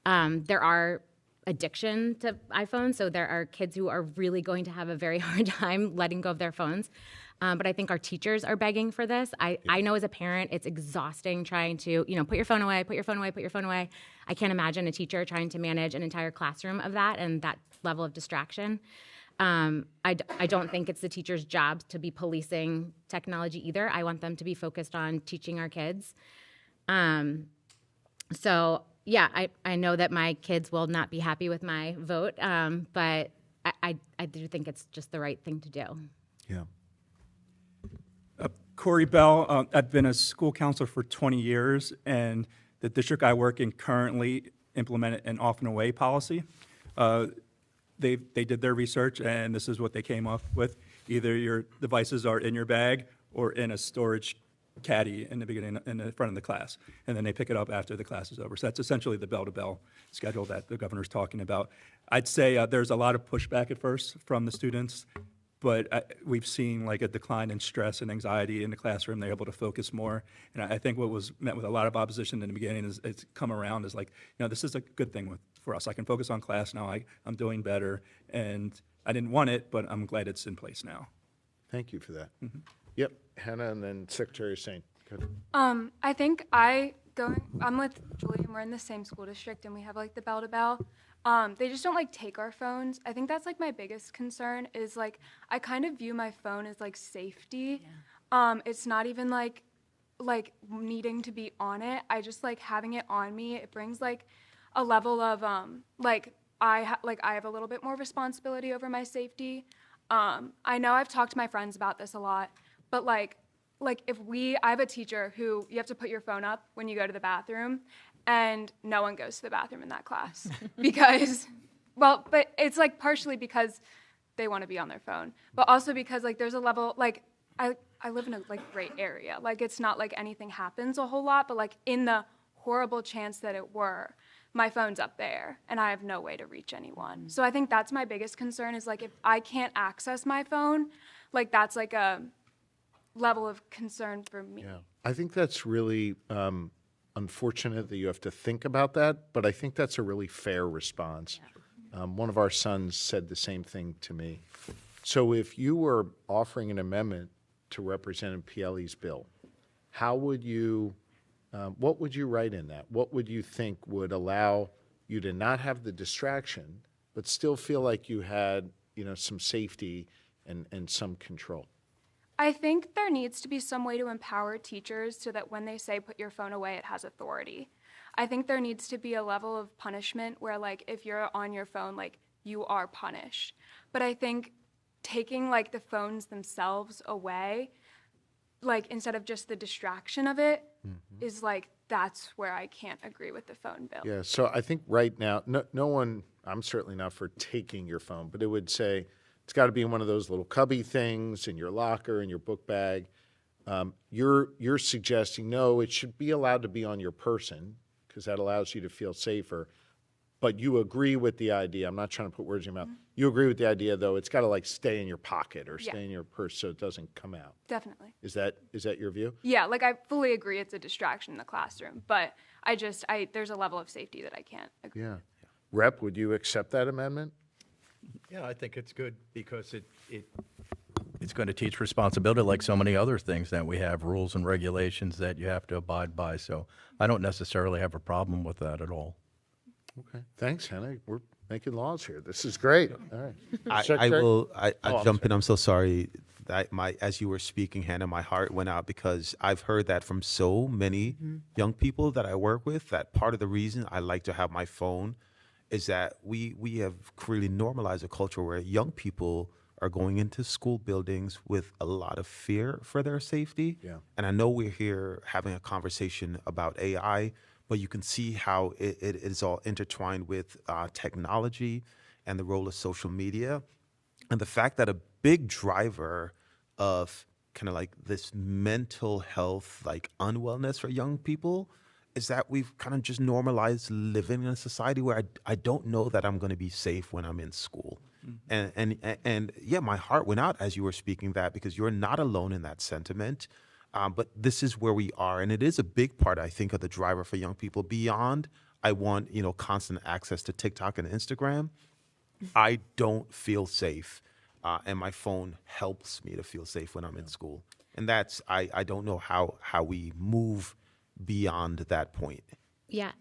M: there are addiction to iPhones. So there are kids who are really going to have a very hard time letting go of their phones. But I think our teachers are begging for this. I know as a parent, it's exhausting trying to, put your phone away, put your phone away, put your phone away. I can't imagine a teacher trying to manage an entire classroom of that and that level of distraction. I don't think it's the teacher's job to be policing technology either. I want them to be focused on teaching our kids. So yeah, I know that my kids will not be happy with my vote, but I do think it's just the right thing to do.
A: Yeah.
B: Corey Bell, I've been a school counselor for 20 years, and the district I work in currently implemented an off and away policy. They did their research, and this is what they came up with. Either your devices are in your bag or in a storage caddy in the front of the class, and then they pick it up after the class is over. So that's essentially the bell-to-bell schedule that the governor's talking about. I'd say there's a lot of pushback at first from the students, but we've seen like a decline in stress and anxiety in the classroom. They're able to focus more. And I think what was met with a lot of opposition in the beginning is it's come around as like, this is a good thing for us. I can focus on class now. I'm doing better. And I didn't want it, but I'm glad it's in place now.
A: Thank you for that. Mm-hmm. Yep, Hannah and then Secretary Sain.
E: I think I'm with Julie and we're in the same school district and we have like the bell to bell. They just don't like take our phones. I think that's like my biggest concern is like I kind of view my phone as like safety. Yeah. It's not even like like needing to be on it. I just like having it on me. It brings like a level of like I have a little bit more responsibility over my safety. I know I've talked to my friends about this a lot, but like if I have a teacher who you have to put your phone up when you go to the bathroom, and no one goes to the bathroom in that class because, well, but it's like partially because they want to be on their phone, but also because like there's a level, like I live in a like great area. Like it's not like anything happens a whole lot, but like in the horrible chance that it were, my phone's up there and I have no way to reach anyone. So I think that's my biggest concern is like if I can't access my phone, like that's like a level of concern for me.
A: Yeah, I think that's really unfortunate that you have to think about that, but I think that's a really fair response. One of our sons said the same thing to me. So if you were offering an amendment to Representative Pielli's bill, how would you, what would you write in that? What would you think would allow you to not have the distraction, but still feel like you had, some safety and some control?
E: I think there needs to be some way to empower teachers so that when they say put your phone away, it has authority. I think there needs to be a level of punishment where like if you're on your phone, like you are punished. But I think taking like the phones themselves away, like instead of just the distraction of it, is like that's where I can't agree with the phone bill.
A: Yeah, so I think right now, no one, I'm certainly not for taking your phone, but it would say, it's got to be in one of those little cubby things in your locker, in your book bag. You're suggesting, no, it should be allowed to be on your person because that allows you to feel safer. But you agree with the idea. I'm not trying to put words in your mouth. You agree with the idea, though, it's got to like stay in your pocket or stay in your purse so it doesn't come out.
E: Definitely.
A: Is that your view?
E: Yeah, like I fully agree it's a distraction in the classroom, but there's a level of safety that I can't agree with.
A: Rep, would you accept that amendment?
L: Yeah, I think it's good because it's going to teach responsibility like so many other things that we have, rules and regulations that you have to abide by. So I don't necessarily have a problem with that at all.
A: Okay. Thanks, Hannah. We're making laws here. This is great. All right.
I: I'll jump in. I'm so sorry. As you were speaking, Hannah, my heart went out because I've heard that from so many young people that I work with, that part of the reason I like to have my phone is that we have really normalized a culture where young people are going into school buildings with a lot of fear for their safety.
A: Yeah.
I: And I know we're here having a conversation about AI, but you can see how it is all intertwined with technology and the role of social media. And the fact that a big driver of kind of like this mental health, like unwellness for young people is that we've kind of just normalized living in a society where I don't know that I'm going to be safe when I'm in school. And yeah, my heart went out as you were speaking that because you're not alone in that sentiment. But this is where we are. And it is a big part, I think, of the driver for young people. Beyond, I want, constant access to TikTok and Instagram. I don't feel safe. And my phone helps me to feel safe when I'm in school. And that's, I don't know how we move beyond that point.
M: Yeah,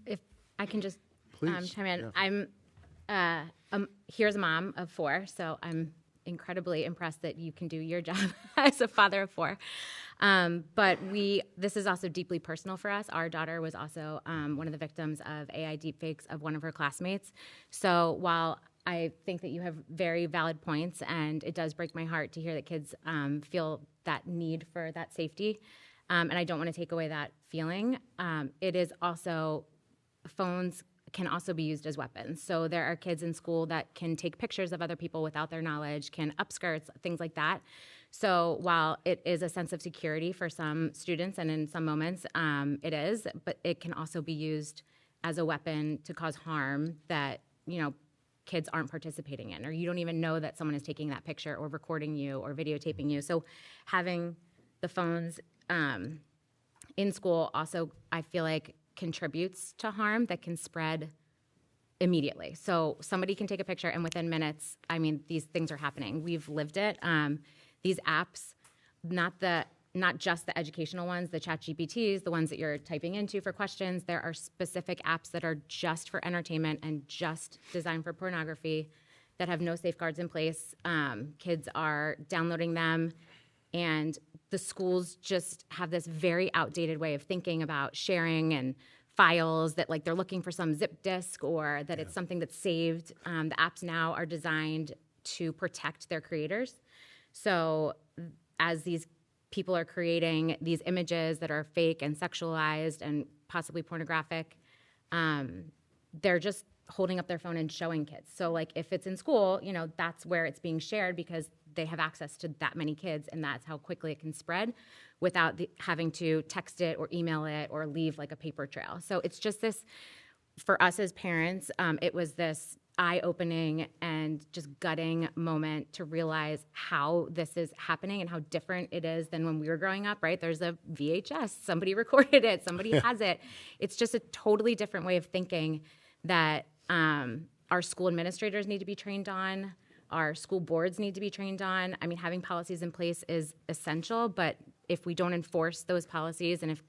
M: if I can just chime in.
A: Yeah.
M: I'm here's a mom of 4, so I'm incredibly impressed that you can do your job as a father of 4. But this is also deeply personal for us. Our daughter was also one of the victims of AI deepfakes of one of her classmates. So while I think that you have very valid points, and it does break my heart to hear that kids feel that need for that safety, and I don't want to take away that feeling. It is also, phones can also be used as weapons. So there are kids in school that can take pictures of other people without their knowledge, can upskirts, things like that. So while it is a sense of security for some students, and in some moments it is, but it can also be used as a weapon to cause harm that, kids aren't participating in, or you don't even know that someone is taking that picture or recording you or videotaping you. So having the phones in school also, I feel like, contributes to harm that can spread immediately. So somebody can take a picture and within minutes, these things are happening. We've lived it. These apps, not just the educational ones, the ChatGPTs, the ones that you're typing into for questions. There are specific apps that are just for entertainment and just designed for pornography that have no safeguards in place. Kids are downloading them And the schools just have this very outdated way of thinking about sharing and files, that like they're looking for some zip disk, or that it's something that's saved. The apps now are designed to protect their creators. So as these people are creating these images that are fake and sexualized and possibly pornographic, they're just holding up their phone and showing kids. So like if it's in school, you know, that's where it's being shared because they have access to that many kids, and that's how quickly it can spread without having to text it or email it or leave like a paper trail. So it's just this, for us as parents, it was this eye-opening and just gutting moment to realize how this is happening and how different it is than when we were growing up, right? There's a VHS, somebody recorded it, somebody has it. It's just a totally different way of thinking that our school administrators need to be trained on, our school boards need to be trained on. I mean, having policies in place is essential, but if we don't enforce those policies, and if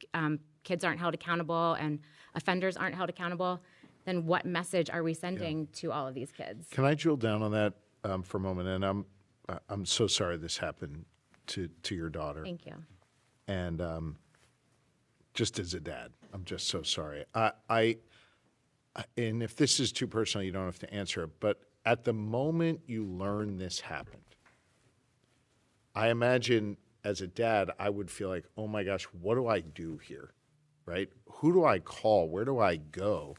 M: kids aren't held accountable and offenders aren't held accountable, then what message are we sending to all of these kids?
A: Can I drill down on that for a moment? And I'm so sorry this happened to your daughter.
M: Thank you.
A: And just as a dad, I'm just so sorry. And if this is too personal, you don't have to answer it. But at the moment you learn this happened, I imagine as a dad, I would feel like, oh my gosh, what do I do here, right? Who do I call? Where do I go?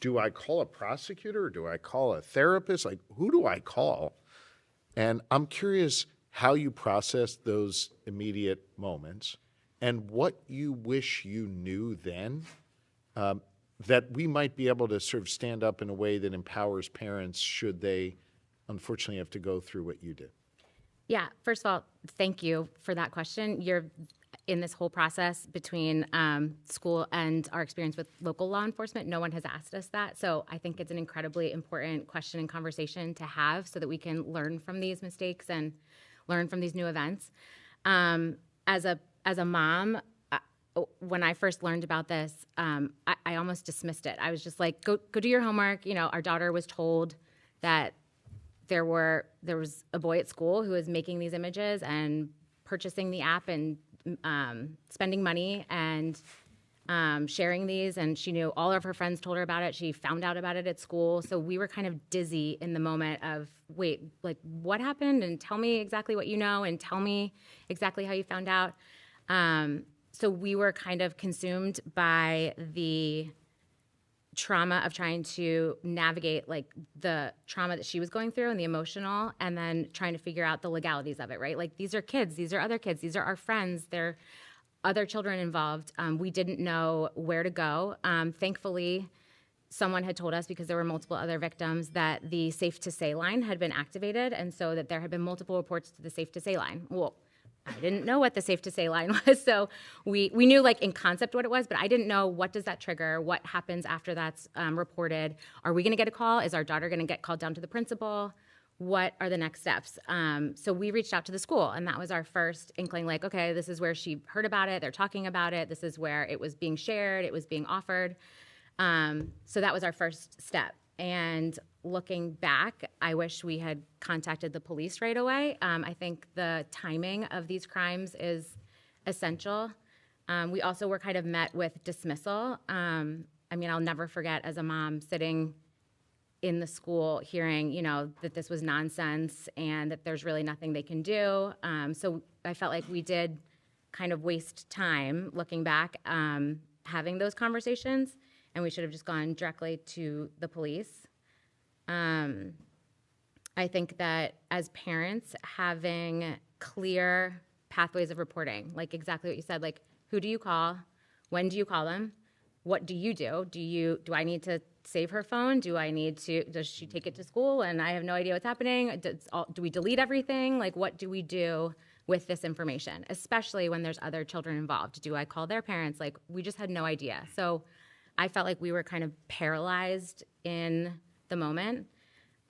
A: Do I call a prosecutor? Do I call a therapist? Like, who do I call? And I'm curious how you process those immediate moments and what you wish you knew then, that we might be able to sort of stand up in a way that empowers parents should they unfortunately have to go through what you did.
M: Yeah, first of all, thank you for that question. You're in this whole process between school and our experience with local law enforcement. No one has asked us that. So I think it's an incredibly important question and conversation to have so that we can learn from these mistakes and learn from these new events. As a mom, when I first learned about this, I almost dismissed it. I was just like, go do your homework. You know, our daughter was told that there was a boy at school who was making these images and purchasing the app and spending money and sharing these, and she knew all of her friends told her about it. She found out about it at school. So we were kind of dizzy in the moment of, wait, like what happened? And tell me exactly what you know and tell me exactly how you found out. So we were kind of consumed by the trauma of trying to navigate like the trauma that she was going through and the emotional, and then trying to figure out the legalities of it, right? Like these are kids, these are other kids, these are our friends, there are other children involved. We didn't know where to go. Thankfully, someone had told us, because there were multiple other victims, that the Safe to Say line had been activated, and so that there had been multiple reports to the Safe to Say line. Well, I didn't know what the Safe to Say line was, so we knew like in concept what it was, but I didn't know what does that trigger, what happens after that's reported. Are we gonna get a call? Is our daughter gonna get called down to the principal? What are the next steps? So we reached out to the school, and that was our first inkling, like, okay, this is where she heard about it, they're talking about it, this is where it was being shared, it was being offered. So that was our first step. And looking back, I wish we had contacted the police right away. I think the timing of these crimes is essential. We also were kind of met with dismissal. I mean, I'll never forget as a mom sitting in the school hearing, you know, that this was nonsense and that there's really nothing they can do. So I felt like we did kind of waste time looking back, having those conversations, and we should have just gone directly to the police. I think that as parents, having clear pathways of reporting, like exactly what you said, like who do you call, when do you call them, what do you do? Do I need to save her phone? Does she take it to school and I have no idea what's happening? Do we delete everything? Like what do we do with this information, especially when there's other children involved? Do I call their parents? Like we just had no idea. So I felt like we were kind of paralyzed in the moment.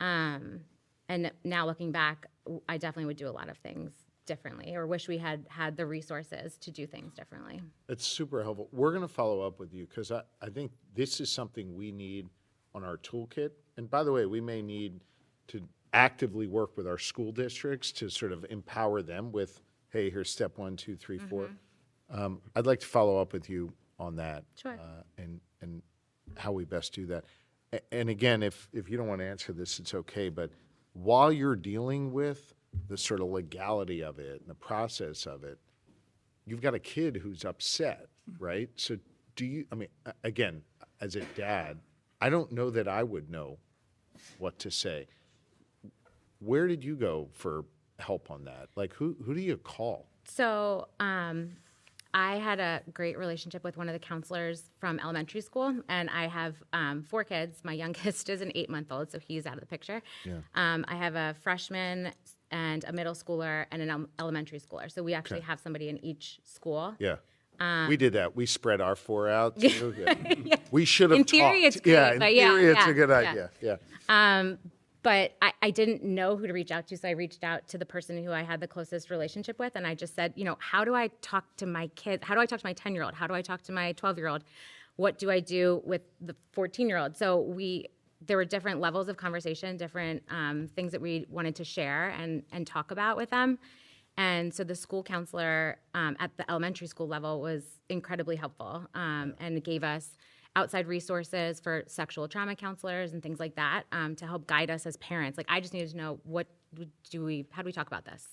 M: And now looking back, I definitely would do a lot of things differently, or wish we had had the resources to do things differently.
A: It's super helpful. We're going to follow up with you because I think this is something we need on our toolkit. And by the way, we may need to actively work with our school districts to sort of empower them with, hey, here's step 1, 2, 3, 4. I'd like to follow up with you on that.
M: Sure.
A: And how we best do that. And again, if you don't want to answer this, it's okay. But while you're dealing with the sort of legality of it and the process of it, you've got a kid who's upset, right? So again, as a dad, I don't know that I would know what to say. Where did you go for help on that? Like, who do you call?
M: So I had a great relationship with one of the counselors from elementary school, and I have 4 kids. My youngest is an 8-month-old, so he's out of the picture.
A: Yeah.
M: I have a freshman and a middle schooler and an elementary schooler. So we actually have somebody in each school.
A: Yeah. We did that. We spread our 4 out. Too. Yeah. We should have
M: In theory,
A: talked.
M: it's great,
A: yeah, in
M: but
A: theory, it's a good
M: yeah.
A: idea. Yeah.
M: But I didn't know who to reach out to, so I reached out to the person who I had the closest relationship with, and I just said, how do I talk to my kids? How do I talk to my 10-year-old? How do I talk to my 12-year-old? What do I do with the 14-year-old? So there were different levels of conversation, different things that we wanted to share and talk about with them. And so the school counselor at the elementary school level was incredibly helpful and gave us outside resources for sexual trauma counselors and things like that to help guide us as parents. Like, I just needed to know how do we talk about this?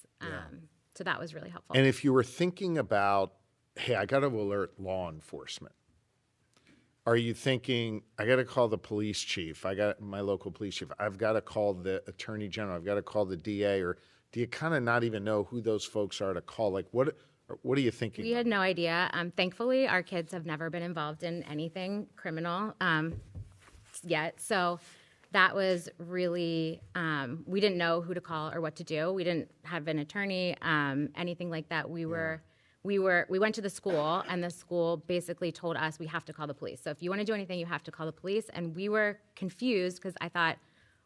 M: So that was really helpful.
A: And if you were thinking about, hey, I got to alert law enforcement, are you thinking, I got to call the police chief, I got my local police chief, I've got to call the attorney general, I've got to call the DA, or do you kind of not even know who those folks are to call? Like, what are you thinking?
M: We had no idea. Thankfully, our kids have never been involved in anything criminal yet. So that was really, we didn't know who to call or what to do. We didn't have an attorney, anything like that. We went to the school, and the school basically told us we have to call the police. So if you want to do anything, you have to call the police. And we were confused because I thought,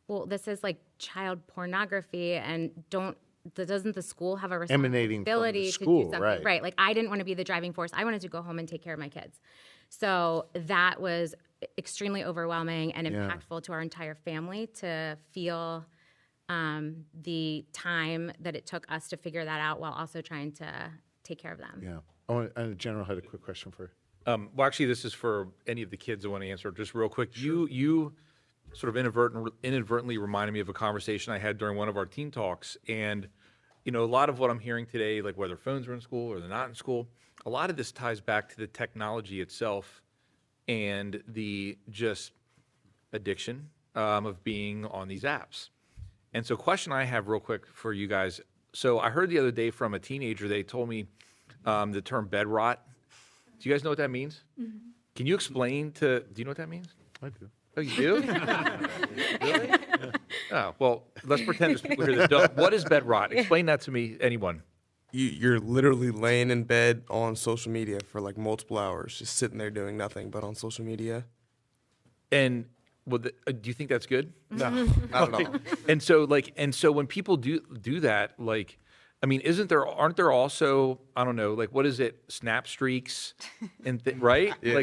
M: well, this is like child pornography, and doesn't the school have a
A: Emanating from the
M: responsibility
A: school,
M: to do something?
A: right.
M: Right. Like, I didn't want to be the driving force. I wanted to go home and take care of my kids. So that was extremely overwhelming and impactful to our entire family to feel the time that it took us to figure that out while also trying to take care of them.
A: Yeah. And General had a quick question for you.
C: Well, actually, this is for any of the kids that want to answer. Just real quick, you sort of inadvertently reminded me of a conversation I had during one of our teen talks. And, a lot of what I'm hearing today, like whether phones are in school or they're not in school, a lot of this ties back to the technology itself and the just addiction of being on these apps. And so question I have real quick for you guys. So I heard the other day from a teenager, they told me the term bed rot. Do you guys know what that means? Mm-hmm. Can you explain do you know what that means?
A: I do.
C: Oh, you do? Really? Oh, well, let's pretend there's people here that don't. What is bed rot? Explain that to me, anyone.
F: You're literally laying in bed on social media for like multiple hours, just sitting there doing nothing but on social media.
C: And do you think that's good?
F: No, not at all.
C: And so when people do that, like, I mean, aren't there also, I don't know, like, what is it, snap streaks and right? Yeah.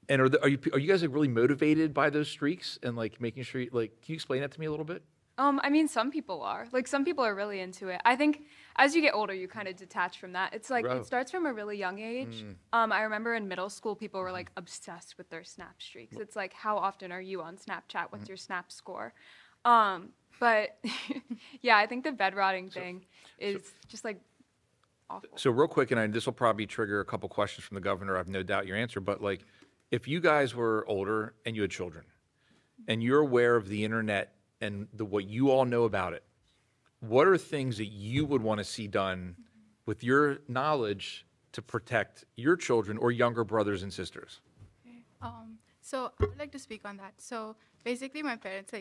C: And are you guys like really motivated by those streaks and like making sure, can you explain that to me a little bit?
E: I mean, some people are. Like, some people are really into it. I think as you get older, you kind of detach from that. It's like, it starts from a really young age. I remember in middle school, people were like obsessed with their snap streaks. It's like, how often are you on Snapchat? What's your snap score? But yeah, I think the bed rotting thing is just like awful.
C: So real quick, and this will probably trigger a couple questions from the governor. I have no doubt your answer, but like, if you guys were older and you had children and you're aware of the internet and what you all know about it, what are things that you would want to see done with your knowledge to protect your children or younger brothers and sisters?
H: So I would like to speak on that. So basically my parents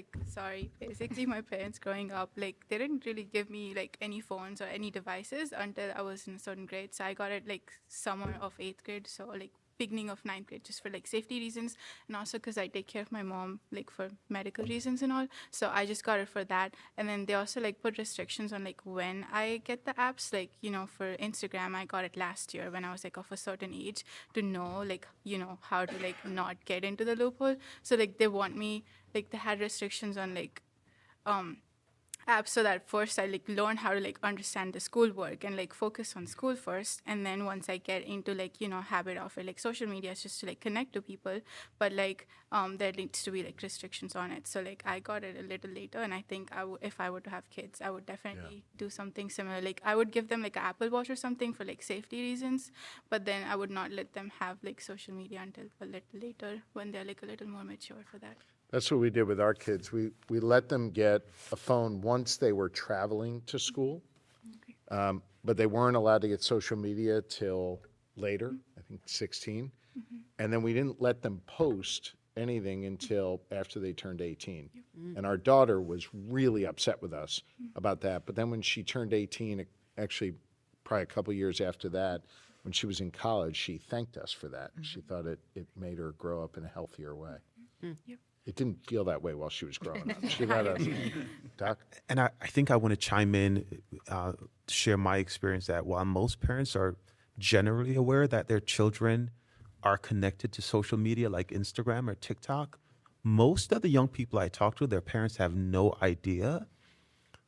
H: growing up, like, they didn't really give me like any phones or any devices until I was in a certain grade. So I got it like summer of 8th grade. So like beginning of 9th grade, just for like safety reasons, and also because I take care of my mom like for medical reasons and all. So I just got it for that. And then they also like put restrictions on like when I get the apps. Like, for Instagram, I got it last year when I was like of a certain age to know like, how to like not get into the loophole. So like they want me, like they had restrictions on like apps so that first I like learn how to like understand the schoolwork and like focus on school first, and then once I get into like habit of it, like social media is just to like connect to people, but like there needs to be like restrictions on it. So like I got it a little later, and I think if I were to have kids, I would definitely do something similar. Like I would give them like an Apple Watch or something for like safety reasons, but then I would not let them have like social media until a little later when they're like a little more mature for that.
A: That's what we did with our kids. We let them get a phone once they were traveling to school, but they weren't allowed to get social media till later, I think 16. And then we didn't let them post anything until after they turned 18. And our daughter was really upset with us about that. But then when she turned 18, actually probably a couple years after that, when she was in college, she thanked us for that. She thought it made her grow up in a healthier way. It didn't feel that way while she was growing up. She had a Doc?
I: And I think I want to chime in, share my experience that while most parents are generally aware that their children are connected to social media like Instagram or TikTok, most of the young people I talk to, their parents have no idea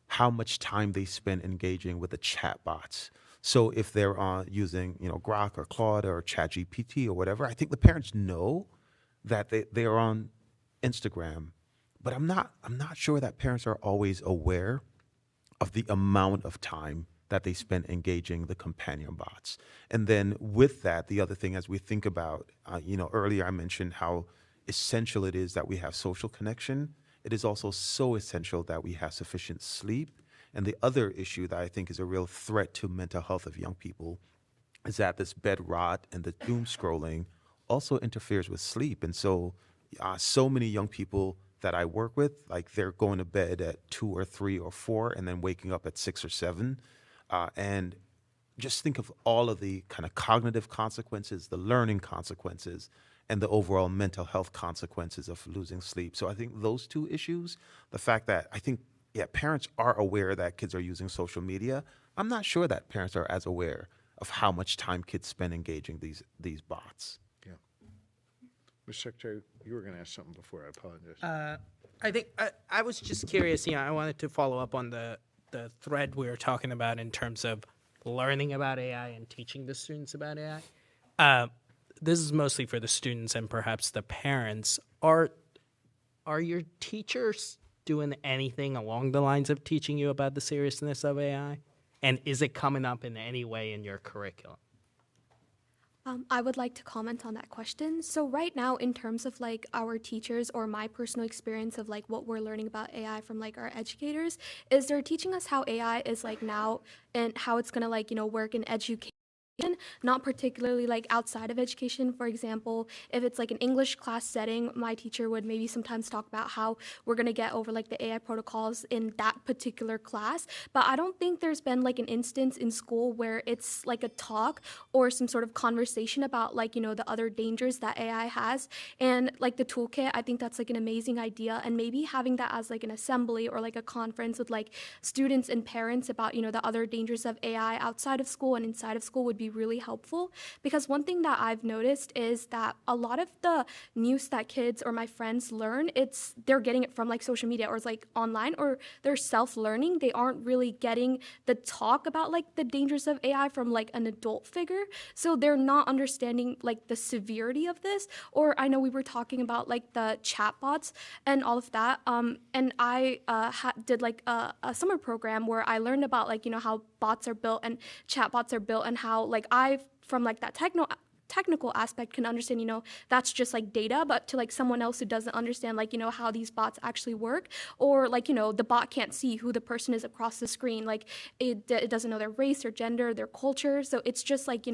I: how much time they spend engaging with the chat bots. So if they're using Grok or Claude or ChatGPT or whatever, I think the parents know that they are on Instagram, but I'm not sure that parents are always aware of the amount of time that they spend engaging the companion bots. And then with that, the other thing as we think about, earlier I mentioned how essential it is that we have social connection. It is also so essential that we have sufficient sleep. And the other issue that I think is a real threat to mental health of young people is that this bed rot and the doom scrolling also interferes with sleep. And so so many young people that I work with, like they're going to bed at 2 or 3 or 4 and then waking up at 6 or 7. And just think of all of the kind of cognitive consequences, the learning consequences, and the overall mental health consequences of losing sleep. So I think those two issues, the fact that I think, parents are aware that kids are using social media. I'm not sure that parents are as aware of how much time kids spend engaging these bots.
A: Mr. Secretary, you were going to ask something before. I apologize.
N: I think I was just curious. I wanted to follow up on the thread we were talking about in terms of learning about AI and teaching the students about AI. This is mostly for the students and perhaps the parents. Are your teachers doing anything along the lines of teaching you about the seriousness of AI? And is it coming up in any way in your curriculum?
K: I would like to comment on that question. So right now, in terms of like our teachers or my personal experience of like what we're learning about AI from like our educators, is they're teaching us how AI is like now and how it's gonna like, work in education. Not particularly like outside of education. For example, if it's like an English class setting, my teacher would maybe sometimes talk about how we're going to get over like the AI protocols in that particular class. But I don't think there's been like an instance in school where it's like a talk or some sort of conversation about like, the other dangers that AI has. And like the toolkit, I think that's like an amazing idea. And maybe having that as like an assembly or like a conference with like students and parents about, the other dangers of AI outside of school and inside of school would be really helpful, because one thing that I've noticed is that a lot of the news that kids or my friends learn, they're getting it from like social media or it's like online, or they're self-learning. They aren't really getting the talk about like the dangers of AI from like an adult figure. So they're not understanding like the severity of this. Or I know we were talking about like the chatbots and all of that. And I did like a summer program where I learned about like, how bots are built and chatbots are built, and how like from like that technical aspect can understand, that's just like data, but to like someone else who doesn't understand like, how these bots actually work, or like, the bot can't see who the person is across the screen. Like it doesn't know their race or gender, their culture. So it's just like,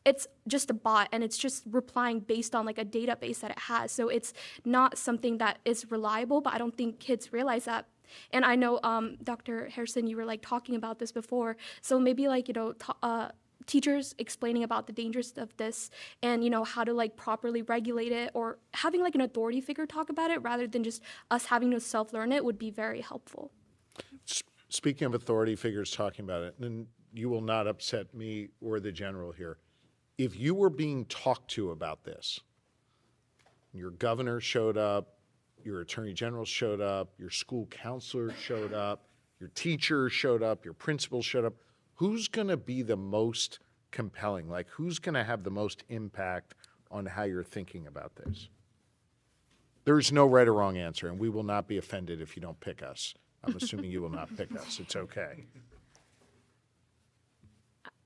K: it's just a bot and it's just replying based on like a database that it has. So it's not something that is reliable, but I don't think kids realize that. And I know, Dr. Harrison, you were like talking about this before. So maybe like, teachers explaining about the dangers of this and, how to like properly regulate it, or having like an authority figure talk about it rather than just us having to self-learn it would be very helpful.
A: Speaking of authority figures talking about it, and you will not upset me or the general here, if you were being talked to about this, your governor showed up, your attorney general showed up, your school counselor showed up, your teacher showed up, your principal showed up. Who's going to be the most compelling? Like, who's going to have the most impact on how you're thinking about this? There's no right or wrong answer, and we will not be offended if you don't pick us. I'm assuming you will not pick us. It's okay.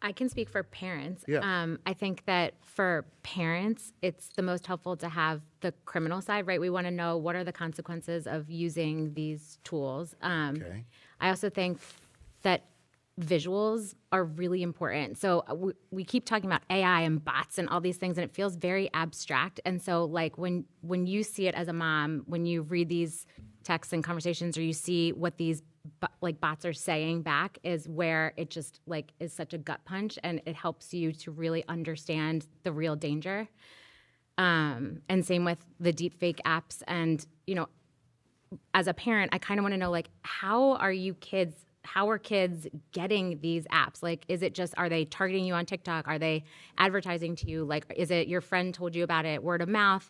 M: I can speak for parents.
A: Yeah.
M: I think that for parents, it's the most helpful to have the criminal side, right? We want to know what are the consequences of using these tools.
A: Okay.
M: I also think that visuals are really important. So we keep talking about AI and bots and all these things, and it feels very abstract. And so, like, when you see it as a mom, when you read these texts and conversations, or you see what these bots are saying back, is where it just is such a gut punch, and it helps you to really understand the real danger. And same with the deep fake apps. And as a parent, I kind of want to know, how are kids getting these apps? Is it just, are they targeting you on TikTok? Are they advertising to you? Is it your friend told you about it, word of mouth?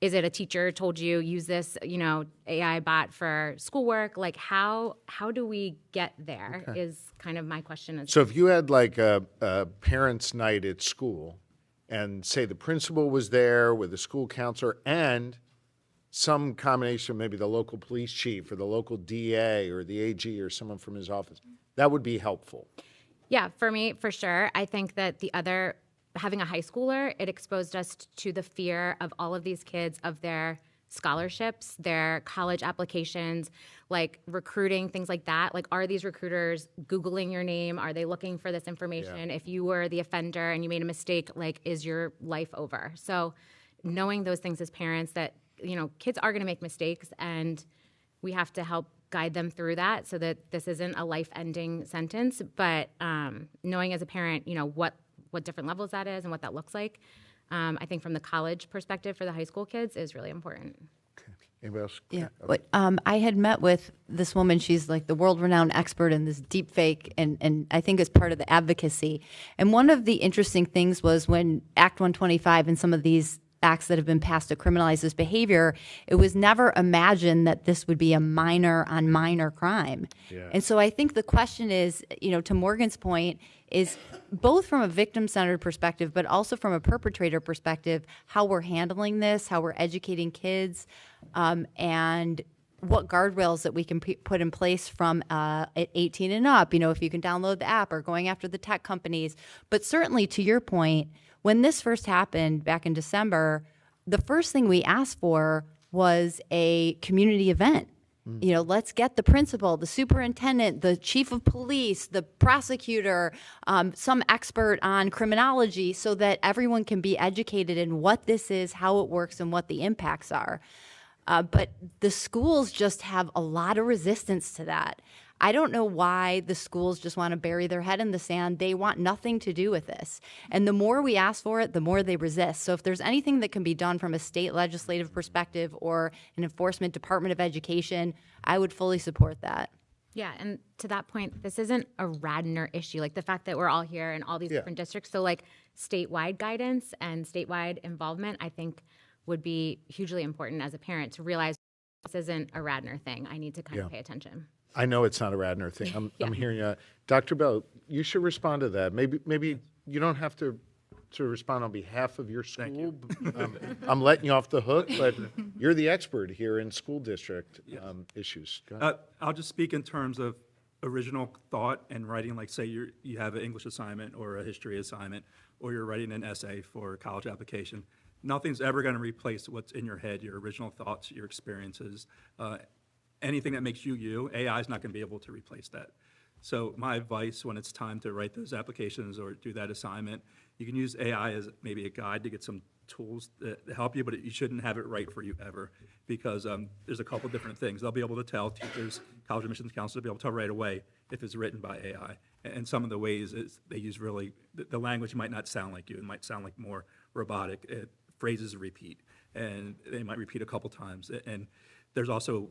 M: Is it a teacher told you use this, AI bot for schoolwork? How do we get there?
A: Okay.
M: Is kind of my question.
A: So if you had a parents' night at school, and say the principal was there with the school counselor and some combination, maybe the local police chief or the local DA or the AG or someone from his office, that would be helpful.
M: Yeah, for me, for sure. I think that having a high schooler, it exposed us to the fear of all of these kids, of their scholarships, their college applications, recruiting, things like that. Are these recruiters Googling your name? Are they looking for this information?
A: Yeah.
M: If you were the offender and you made a mistake, is your life over? So knowing those things as parents, that, kids are going to make mistakes, and we have to help guide them through that so that this isn't a life-ending sentence. But knowing as a parent, what different levels that is and what that looks like, I think from the college perspective for the high school kids is really important.
A: Okay. Anybody else?
D: Yeah.
A: Okay.
D: I had met with this woman. She's the world-renowned expert in this deep fake, and I think as part of the advocacy. And one of the interesting things was when Act 125 and some of these acts that have been passed to criminalize this behavior, it was never imagined that this would be a minor on minor crime.
A: Yeah.
D: And so I think the question is, to Morgan's point, is both from a victim-centered perspective, but also from a perpetrator perspective, how we're handling this, how we're educating kids, and what guardrails that we can put in place from at 18 and up, if you can download the app, or going after the tech companies. But certainly, to your point, when this first happened back in December, the first thing we asked for was a community event. Let's get the principal, the superintendent, the chief of police, the prosecutor, some expert on criminology, so that everyone can be educated in what this is, how it works, and what the impacts are. But the schools just have a lot of resistance to that. I don't know why the schools just want to bury their head in the sand. They want nothing to do with this. And the more we ask for it, the more they resist. So if there's anything that can be done from a state legislative perspective or an enforcement Department of Education, I would fully support that.
M: Yeah, and to that point, this isn't a Radnor issue. The fact that we're all here in all these different districts, so statewide guidance and statewide involvement, I think would be hugely important as a parent to realize this isn't a Radnor thing. I need to kind of pay attention.
A: I know it's not a Radnor thing. I'm hearing Dr. Bell, you should respond to that. Maybe you don't have to respond on behalf of your school. I'm letting you off the hook, but you're the expert here in school district issues. Go ahead.
B: I'll just speak in terms of original thought and writing, say you have an English assignment or a history assignment, or you're writing an essay for a college application. Nothing's ever going to replace what's in your head, your original thoughts, your experiences. Anything that makes you you, AI is not going to be able to replace that. So my advice when it's time to write those applications or do that assignment, you can use AI as maybe a guide to get some tools to help you, but you shouldn't have it write for you ever, because there's a couple different things. They'll be able to tell teachers, college admissions counselors will be able to tell right away if it's written by AI. And some of the ways is they use the language might not sound like you. It might sound like more robotic. Phrases repeat, and they might repeat a couple times. And there's also,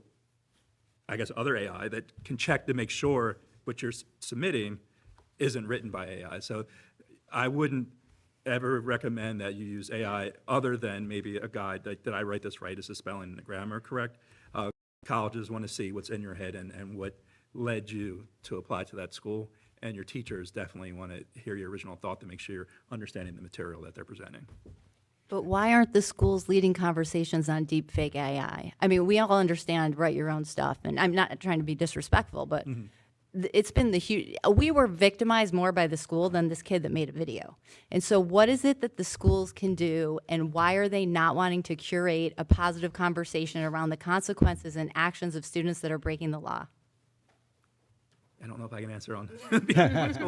B: I guess, other AI that can check to make sure what you're submitting isn't written by AI. So I wouldn't ever recommend that you use AI other than maybe a guide that did I write this right? Is the spelling and the grammar correct? Colleges want to see what's in your head and what led you to apply to that school. And your teachers definitely want to hear your original thought to make sure you're understanding the material that they're presenting.
D: But why aren't the schools leading conversations on deepfake AI? I mean, we all understand write your own stuff, and I'm not trying to be disrespectful, but it's been the huge. We were victimized more by the school than this kid that made a video. And so, what is it that the schools can do, and why are they not wanting to curate a positive conversation around the consequences and actions of students that are breaking the law?
B: I don't know if I can answer on.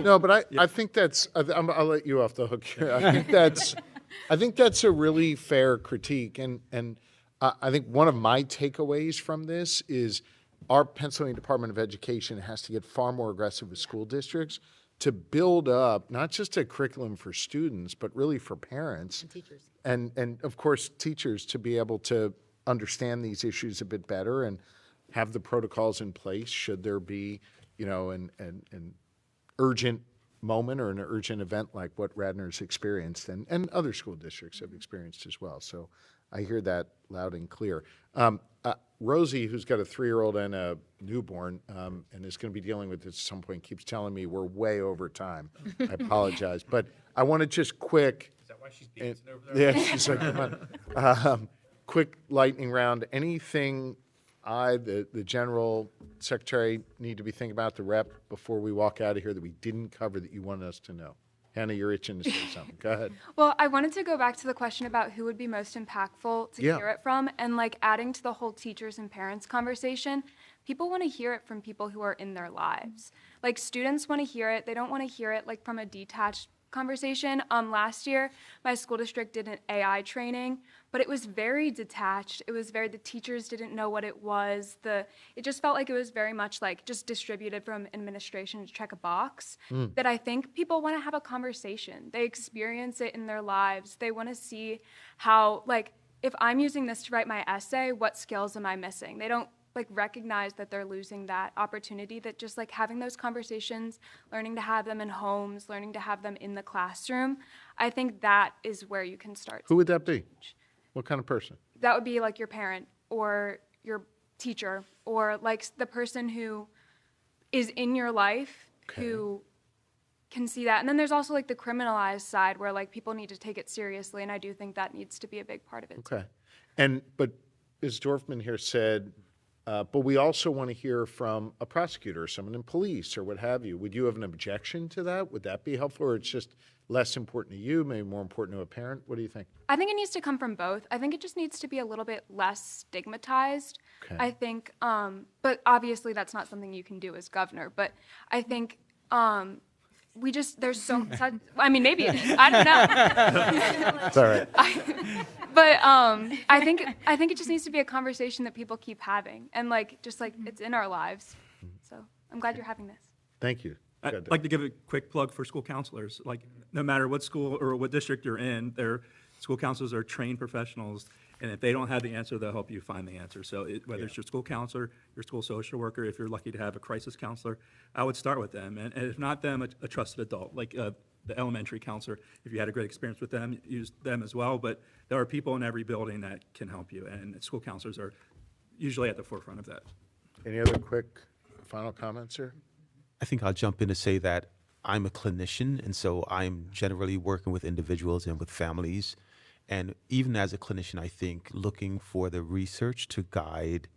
A: No, but I think that's. I'll let you off the hook here. I think that's a really fair critique, and I think one of my takeaways from this is our Pennsylvania Department of Education has to get far more aggressive with school districts to build up not just a curriculum for students, but really for parents
D: And teachers.
A: and of course teachers to be able to understand these issues a bit better and have the protocols in place should there be, an urgent moment or an urgent event like what Radnor's experienced and other school districts have experienced as well. So I hear that loud and clear. Rosie, who's got a 3-year-old and a newborn and is going to be dealing with this at some point, keeps telling me we're way over time. I apologize. But I want to just quick. Is that why she's dancing over there? Yeah, she's like, come on. Quick lightning round. Anything the General Secretary need to be thinking about, the rep, before we walk out of here that we didn't cover that you wanted us to know? Hannah, you're itching to say something. Go ahead.
E: Well, I wanted to go back to the question about who would be most impactful to
A: Yeah.
E: hear it from, and like adding to the whole teachers and parents conversation. People want to hear it from people who are in their lives. Like students want to hear it. They don't want to hear it like from a detached conversation. Last year, my school district did an AI training, but it was very detached. It was the teachers didn't know what it was. It just felt like it was very much like just distributed from administration to check a box. That I think people want to have a conversation. They experience it in their lives. They want to see how, like, if I'm using this to write my essay, what skills am I missing? They don't recognize that they're losing that opportunity, that just having those conversations, learning to have them in homes, learning to have them in the classroom, I think that is where you can start.
A: Who would that be? What kind of person?
E: That would be like your parent or your teacher or like the person who is in your life who can see that. And then there's also like the criminalized side where like people need to take it seriously, and I do think that needs to be a big part of it.
A: Okay. But as Dorfman here said, but we also want to hear from a prosecutor or someone in police or what have you. Would you have an objection to that? Would that be helpful, or it's just less important to you, maybe more important to a parent? What do you think?
E: I think it needs to come from both. I think it just needs to be a little bit less stigmatized.
A: Okay.
E: I think, but obviously that's not something you can do as governor. But I think there's so, I mean, maybe, I don't know.
A: It's all right.
E: But I think it just needs to be a conversation that people keep having, and it's in our lives. So I'm glad you're having this.
A: Thank you.
B: I'd like to give a quick plug for school counselors. Like, no matter what school or what district you're in, their school counselors are trained professionals, and if they don't have the answer, they'll help you find the answer. So whether it's your school counselor, your school social worker, if you're lucky to have a crisis counselor, I would start with them. And if not them, a trusted adult, like the elementary counselor. If you had a great experience with them, use them as well. But there are people in every building that can help you, and school counselors are usually at the forefront of that.
A: Any other quick final comments, sir?
I: I think I'll jump in to say that I'm a clinician, and so I'm generally working with individuals and with families. And even as a clinician, I think looking for the research to guide,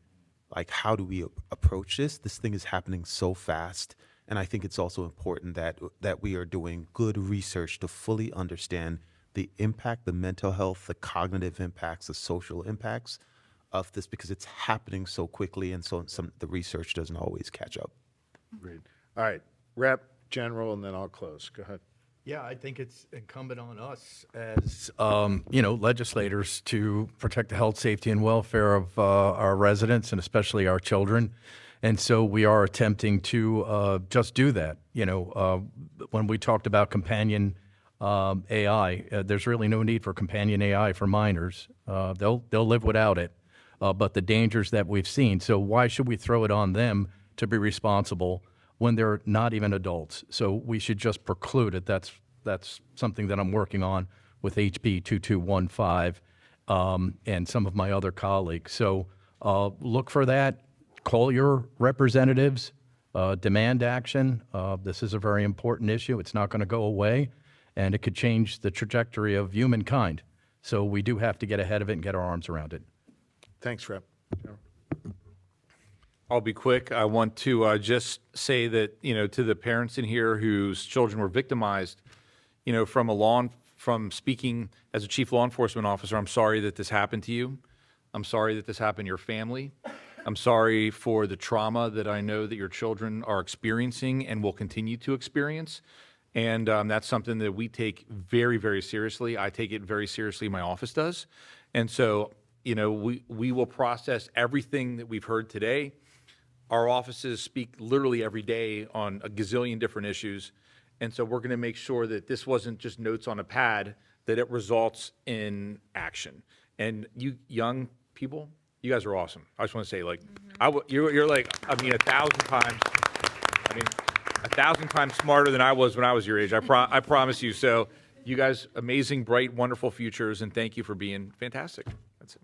I: like, how do we approach this? This thing is happening so fast. And I think it's also important that we are doing good research to fully understand the impact, the mental health, the cognitive impacts, the social impacts of this, because it's happening so quickly, and so the research doesn't always catch up.
A: Great. All right. Rep, General, and then I'll close. Go ahead.
L: Yeah, I think it's incumbent on us as, legislators to protect the health, safety, and welfare of our residents and especially our children. And so we are attempting to just do that. When we talked about companion AI, there's really no need for companion AI for minors. They'll live without it. But the dangers that we've seen, so why should we throw it on them to be responsible when they're not even adults? So we should just preclude it. That's something that I'm working on with HB 2215 and some of my other colleagues. So look for that. Call your representatives. demand action. This is a very important issue. It's not going to go away, and it could change the trajectory of humankind. So we do have to get ahead of it and get our arms around it.
A: Thanks, Rep.
C: I'll be quick. I want to just say that, to the parents in here whose children were victimized, from speaking as a chief law enforcement officer, I'm sorry that this happened to you. I'm sorry that this happened to your family. I'm sorry for the trauma that I know that your children are experiencing and will continue to experience. And that's something that we take very, very seriously. I take it very seriously. My office does. And so, we will process everything that we've heard today. Our offices speak literally every day on a gazillion different issues. And so we're going to make sure that this wasn't just notes on a pad, that it results in action. And you young people, you guys are awesome. I just want to say, you're like, 1,000 times, 1,000 times smarter than I was when I was your age. I promise you. So you guys, amazing, bright, wonderful futures, and thank you for being fantastic. That's it.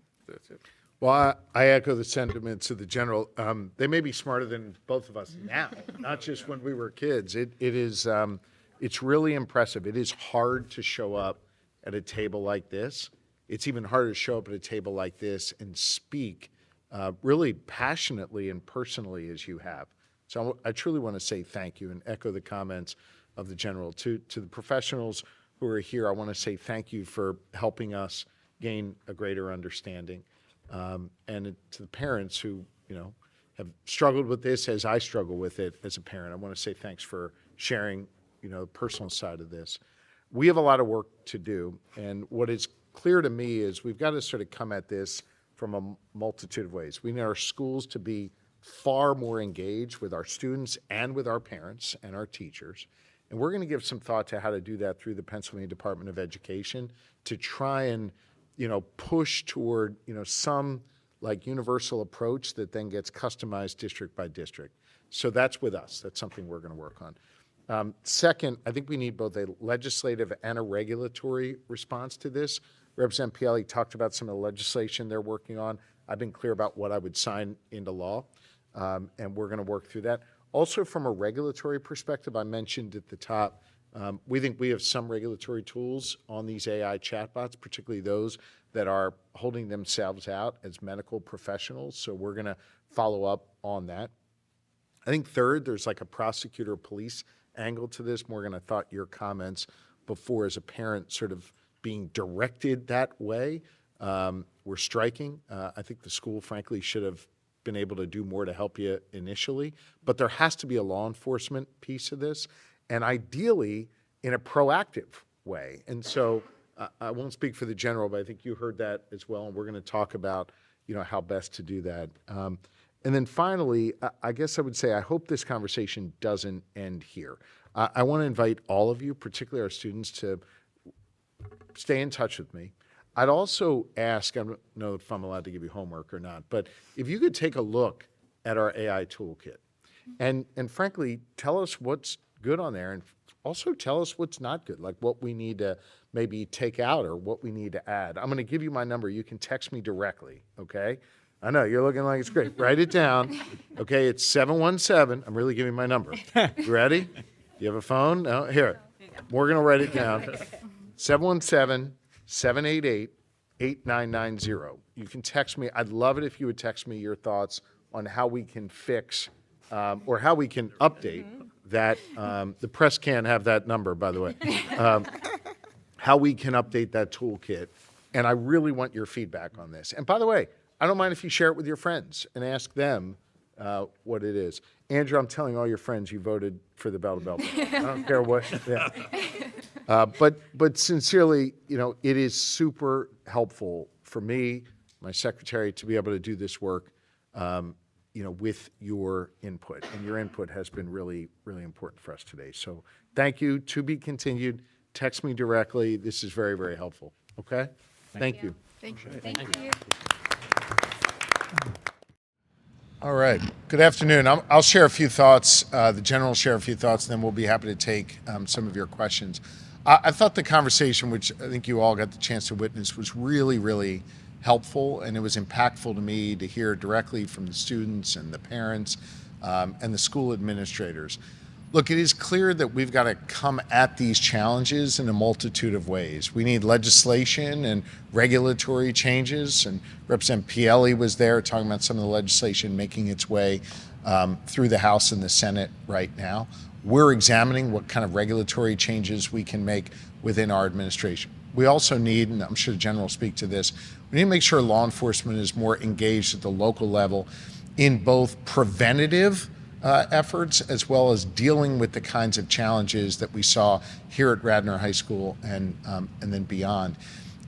A: Well, I echo the sentiments of the general. They may be smarter than both of us now, not just when we were kids. It's really impressive. It is hard to show up at a table like this. It's even harder to show up at a table like this and speak really passionately and personally as you have. So I truly want to say thank you and echo the comments of the general. To the professionals who are here, I want to say thank you for helping us gain a greater understanding. And to the parents who, have struggled with this as I struggle with it as a parent, I want to say thanks for sharing, the personal side of this. We have a lot of work to do, and what is clear to me is we've got to sort of come at this from a multitude of ways. We need our schools to be far more engaged with our students and with our parents and our teachers. And we're going to give some thought to how to do that through the Pennsylvania Department of Education to try and push toward, some universal approach that then gets customized district by district. So that's with us. That's something we're going to work on. Second, I think we need both a legislative and a regulatory response to this. Representative Pielli talked about some of the legislation they're working on. I've been clear about what I would sign into law, and we're going to work through that. Also, from a regulatory perspective, I mentioned at the top, we think we have some regulatory tools on these AI chatbots, particularly those that are holding themselves out as medical professionals. So we're going to follow up on that. I think third, there's like a prosecutor police angle to this. Morgan, I thought your comments before as a parent sort of being directed that way were striking. I think the school, frankly, should have been able to do more to help you initially. But there has to be a law enforcement piece of this, and ideally in a proactive way. And so I won't speak for the general, but I think you heard that as well, and we're going to talk about how best to do that. And then finally, I guess I would say I hope this conversation doesn't end here. I want to invite all of you, particularly our students, to stay in touch with me. I'd also ask, I don't know if I'm allowed to give you homework or not, but if you could take a look at our AI toolkit and frankly, tell us what's good on there and also tell us what's not good, like what we need to maybe take out or what we need to add. I'm going to give you my number. You can text me directly, okay? I know, you're looking like it's great. Write it down. Okay, it's 717. I'm really giving my number. You ready? You have a phone? No? Here. Morgan will write it down. 717-788-8990. You can text me. I'd love it if you would text me your thoughts on how we can fix or how we can update that. The press can't have that number, by the way. How we can update that toolkit. And I really want your feedback on this. And by the way, I don't mind if you share it with your friends and ask them what it is. Andrew, I'm telling all your friends you voted for the Bell to Bell. I don't care what. Yeah. But sincerely, it is super helpful for me, my secretary, to be able to do this work, with your input. And your input has been really, really important for us today. So thank you. To be continued. Text me directly. This is very, very helpful. Okay? Thank you.
H: Thank you.
E: Thank you.
A: All right. Good afternoon. I'll share a few thoughts. The general will share a few thoughts, and then we'll be happy to take some of your questions. I thought the conversation, which I think you all got the chance to witness, was really, really helpful, and it was impactful to me to hear directly from the students and the parents and the school administrators. Look, it is clear that we've got to come at these challenges in a multitude of ways. We need legislation and regulatory changes, and Representative Pielli was there talking about some of the legislation making its way through the House and the Senate right now. We're examining what kind of regulatory changes we can make within our administration. We also need, and I'm sure the General will speak to this, we need to make sure law enforcement is more engaged at the local level in both preventative efforts as well as dealing with the kinds of challenges that we saw here at Radnor High School and then beyond.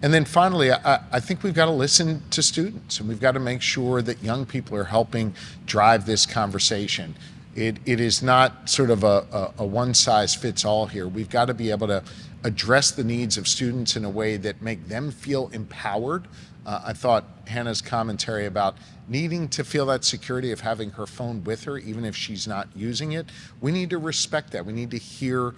A: And then finally, I think we've got to listen to students, and we've got to make sure that young people are helping drive this conversation. It is not sort of a one-size-fits-all here. We've got to be able to address the needs of students in a way that make them feel empowered. I thought Hannah's commentary about needing to feel that security of having her phone with her, even if she's not using it, we need to respect that. We need to hear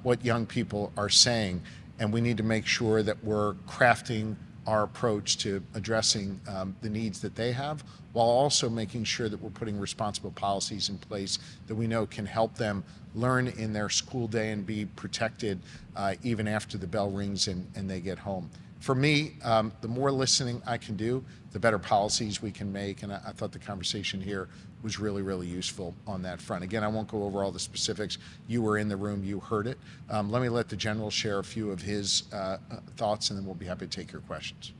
A: what young people are saying, and we need to make sure that we're crafting our approach to addressing the needs that they have, while also making sure that we're putting responsible policies in place that we know can help them learn in their school day and be protected even after the bell rings and they get home. For me, the more listening I can do, the better policies we can make, and I thought the conversation here was really, really useful on that front. Again, I won't go over all the specifics. You were in the room, you heard it. Let me let the General share a few of his thoughts, and then we'll be happy to take your questions.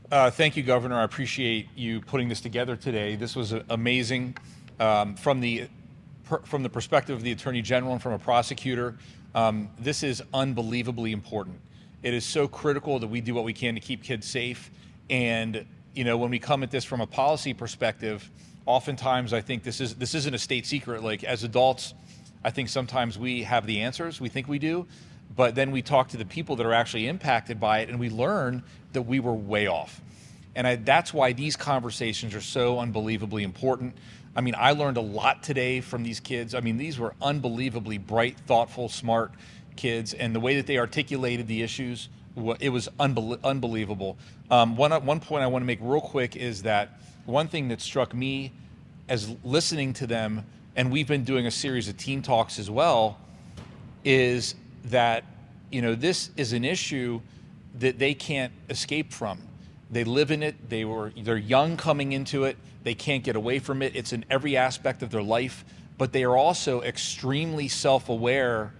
C: Thank you, Governor. I appreciate you putting this together today. This was amazing from the perspective of the Attorney General and from a prosecutor. This is unbelievably important. It is so critical that we do what we can to keep kids safe. And you know, when we come at this from a policy perspective, oftentimes I think this isn't a state secret. Like, as adults, I think sometimes we have the answers. We think we do, but then we talk to the people that are actually impacted by it, and we learn that we were way off. And that's why these conversations are so unbelievably important. I mean, I learned a lot today from these kids. I mean, these were unbelievably bright, thoughtful, smart kids, and the way that they articulated the issues, it was unbelievable. One point I want to make real quick is that one thing that struck me as listening to them, and we've been doing a series of teen talks as well, is that, you know, this is an issue that they can't escape from. They live in it. They're young coming into it. They can't get away from it. It's in every aspect of their life, but they are also extremely self-aware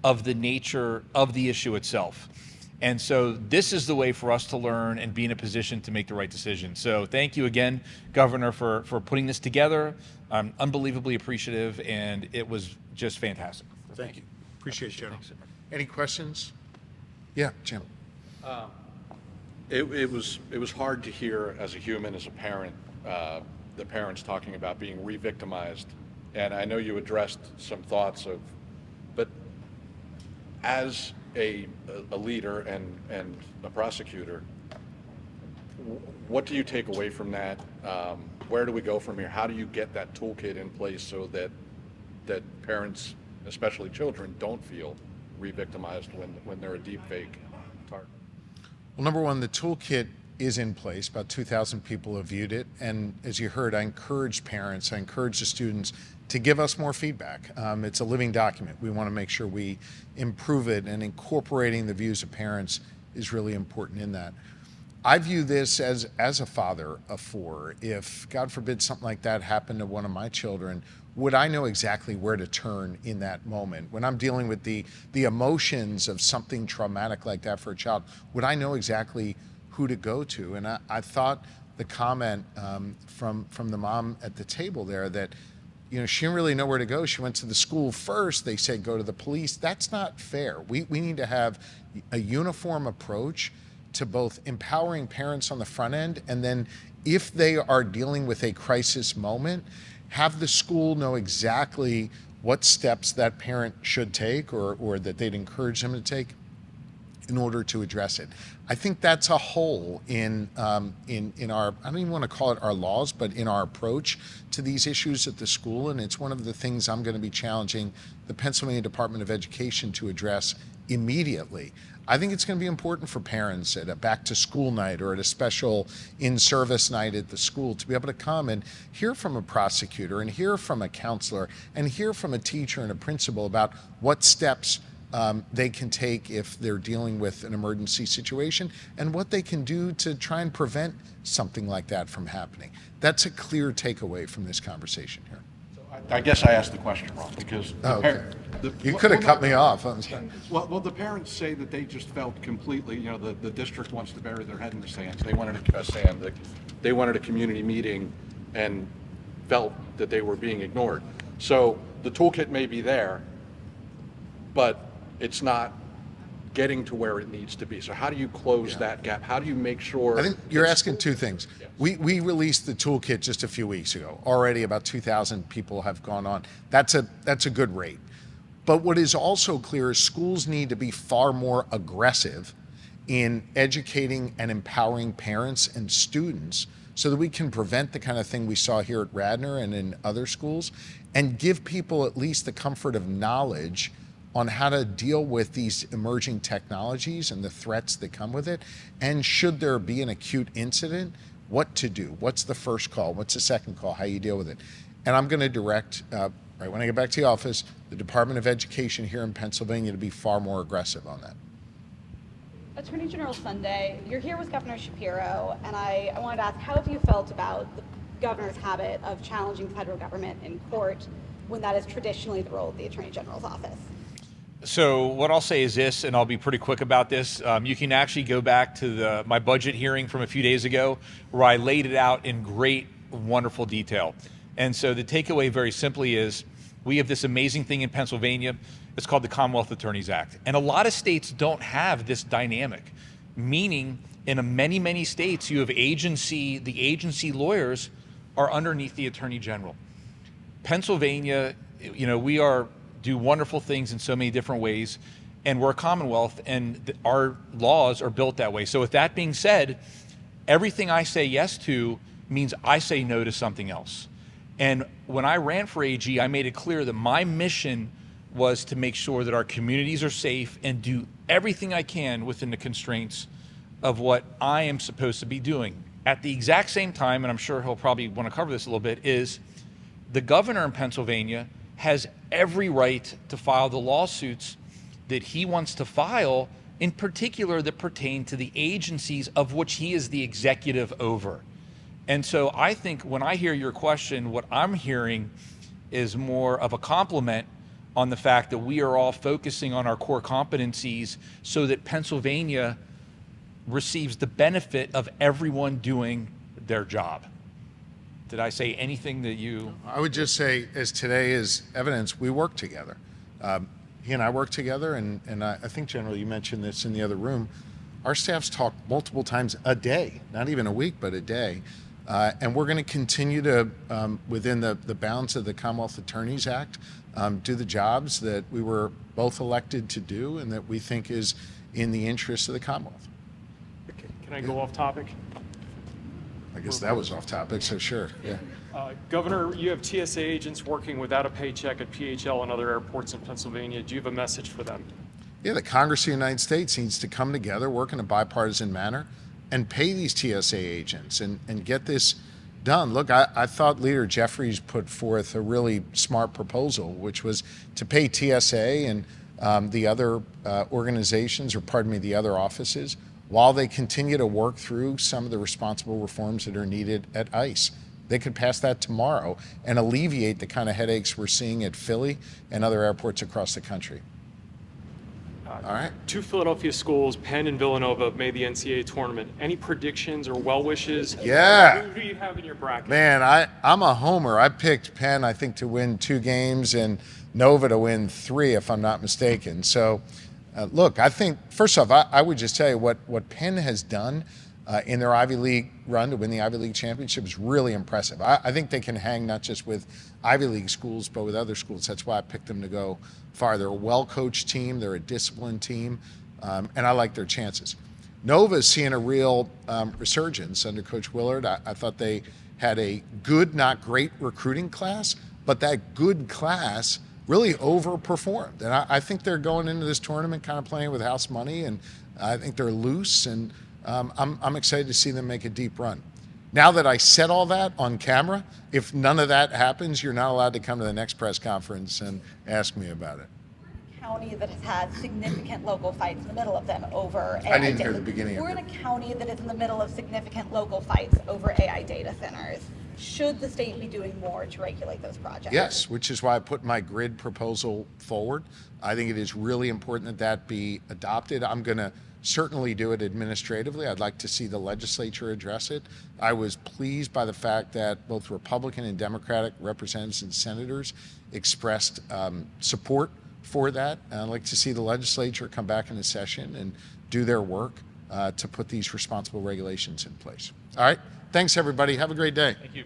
C: of the nature of the issue itself. And so this is the way for us to learn and be in a position to make the right decision. So thank you again, Governor, for putting this together. I'm unbelievably appreciative, and it was just fantastic.
A: Thank you. Appreciate you. Any questions? Yeah, Jim.
O: It was hard to hear as a human, as a parent, the parents talking about being re-victimized. And I know you addressed some thoughts of, but as a leader and a prosecutor, what do you take away from that? Where do we go from here? How do you get that toolkit in place so that parents, especially children, don't feel re-victimized when they're a deep fake target?
A: Well, number one, the toolkit is in place. About 2,000 people have viewed it. And as you heard, I encourage parents, I encourage the students to give us more feedback. It's a living document. We want to make sure we improve it, and incorporating the views of parents is really important in that. I view this as a father of four. If, God forbid, something like that happened to one of my children, would I know exactly where to turn in that moment? When I'm dealing with the emotions of something traumatic like that for a child, would I know exactly who to go to? And I thought the comment from the mom at the table there that, you know, she didn't really know where to go. She went to the school first. They said, go to the police. That's not fair. We need to have a uniform approach to both empowering parents on the front end, and then if they are dealing with a crisis moment, have the school know exactly what steps that parent should take or that they'd encourage them to take. in order to address it. I think that's a hole in our, I don't even want to call it our laws, but in our approach to these issues at the school. And it's one of the things I'm going to be challenging the Pennsylvania Department of Education to address immediately. I think it's going to be important for parents at a back to school night or at a special in-service night at the school to be able to come and hear from a prosecutor and hear from a counselor and hear from a teacher and a principal about what steps they can take if they're dealing with an emergency situation and what they can do to try and prevent something like that from happening. That's a clear takeaway from this conversation here.
O: I guess I asked the question wrong because
A: you could have cut me off.
O: Well, the parents say that they just felt completely, the district wants to bury their head in the sand. They wanted they wanted a community meeting and felt that they were being ignored. So the toolkit may be there, but it's not getting to where it needs to be. So how do you close that gap? How do you make sure?
A: I think you're asking two things. Yes. We released the toolkit just a few weeks ago. Already about 2,000 people have gone on. That's a good rate. But what is also clear is schools need to be far more aggressive in educating and empowering parents and students so that we can prevent the kind of thing we saw here at Radnor and in other schools and give people at least the comfort of knowledge on how to deal with these emerging technologies and the threats that come with it. And should there be an acute incident, what to do? What's the first call? What's the second call? How you deal with it? And I'm going to direct, right when I get back to the office, the Department of Education here in Pennsylvania to be far more aggressive on that.
P: Attorney General Sunday, you're here with Governor Shapiro, and I wanted to ask, how have you felt about the governor's habit of challenging the federal government in court when that is traditionally the role of the Attorney General's office?
C: So what I'll say is this, and I'll be pretty quick about this. You can actually go back to my budget hearing from a few days ago where I laid it out in great, wonderful detail. And so the takeaway very simply is we have this amazing thing in Pennsylvania. It's called the Commonwealth Attorneys Act. And a lot of states don't have this dynamic, meaning in many, many states you have the agency lawyers are underneath the Attorney General. Pennsylvania, we do wonderful things in so many different ways, and we're a Commonwealth, and our laws are built that way. So with that being said, everything I say yes to means I say no to something else. And when I ran for AG, I made it clear that my mission was to make sure that our communities are safe and do everything I can within the constraints of what I am supposed to be doing. At the exact same time, and I'm sure he'll probably want to cover this a little bit, is the governor in Pennsylvania has every right to file the lawsuits that he wants to file, in particular that pertain to the agencies of which he is the executive over. And so I think when I hear your question, what I'm hearing is more of a compliment on the fact that we are all focusing on our core competencies so that Pennsylvania receives the benefit of everyone doing their job. Did I say anything that you?
A: I would just say, as today is evidence, we work together. He and I work together, and I think, General, you mentioned this in the other room. Our staffs talk multiple times a day, not even a week, but a day. And we're going to continue to, within the bounds of the Commonwealth Attorneys Act, do the jobs that we were both elected to do and that we think is in the interest of the Commonwealth.
Q: Okay. Can I go off topic?
A: I guess that was off topic, so sure, yeah.
Q: Governor, you have TSA agents working without a paycheck at PHL and other airports in Pennsylvania. Do you have a message for them?
A: Yeah, the Congress of the United States needs to come together, work in a bipartisan manner, and pay these TSA agents and get this done. Look, I thought Leader Jeffries put forth a really smart proposal, which was to pay TSA and the other organizations, or pardon me, the other offices, while they continue to work through some of the responsible reforms that are needed at ICE. They could pass that tomorrow and alleviate the kind of headaches we're seeing at Philly and other airports across the country. All right.
Q: Two Philadelphia schools, Penn and Villanova, made the NCAA tournament. Any predictions or well wishes?
A: Yeah.
Q: Who do you have in your bracket?
A: Man, I'm a homer. I picked Penn, I think, to win 2 games and Nova to win 3, if I'm not mistaken. So, look, I think, first off, I would just tell you what Penn has done in their Ivy League run to win the Ivy League championship is really impressive. I think they can hang not just with Ivy League schools, but with other schools. That's why I picked them to go far. They're a well-coached team. They're a disciplined team. and I like their chances. Nova's seeing a real resurgence under Coach Willard. I thought they had a good, not great recruiting class, but that good class really overperformed. And I think they're going into this tournament kind of playing with house money, and I think they're loose, and I'm excited to see them make a deep run. Now that I said all that on camera, if none of that happens, you're not allowed to come to the next press conference and ask me about it.
P: County that has had significant local fights in the middle of them over AI.
A: I didn't hear the beginning of
P: We're
A: it.
P: in a county that is in the middle of significant local fights over AI data centers. Should the state be doing more to regulate those projects?
A: Yes, which is why I put my grid proposal forward. I think it is really important that that be adopted. I'm going to certainly do it administratively. I'd like to see the legislature address it. I was pleased by the fact that both Republican and Democratic representatives and senators expressed support for that. And I'd like to see the legislature come back into session and do their work to put these responsible regulations in place. All right. Thanks, everybody. Have a great day.
C: Thank you.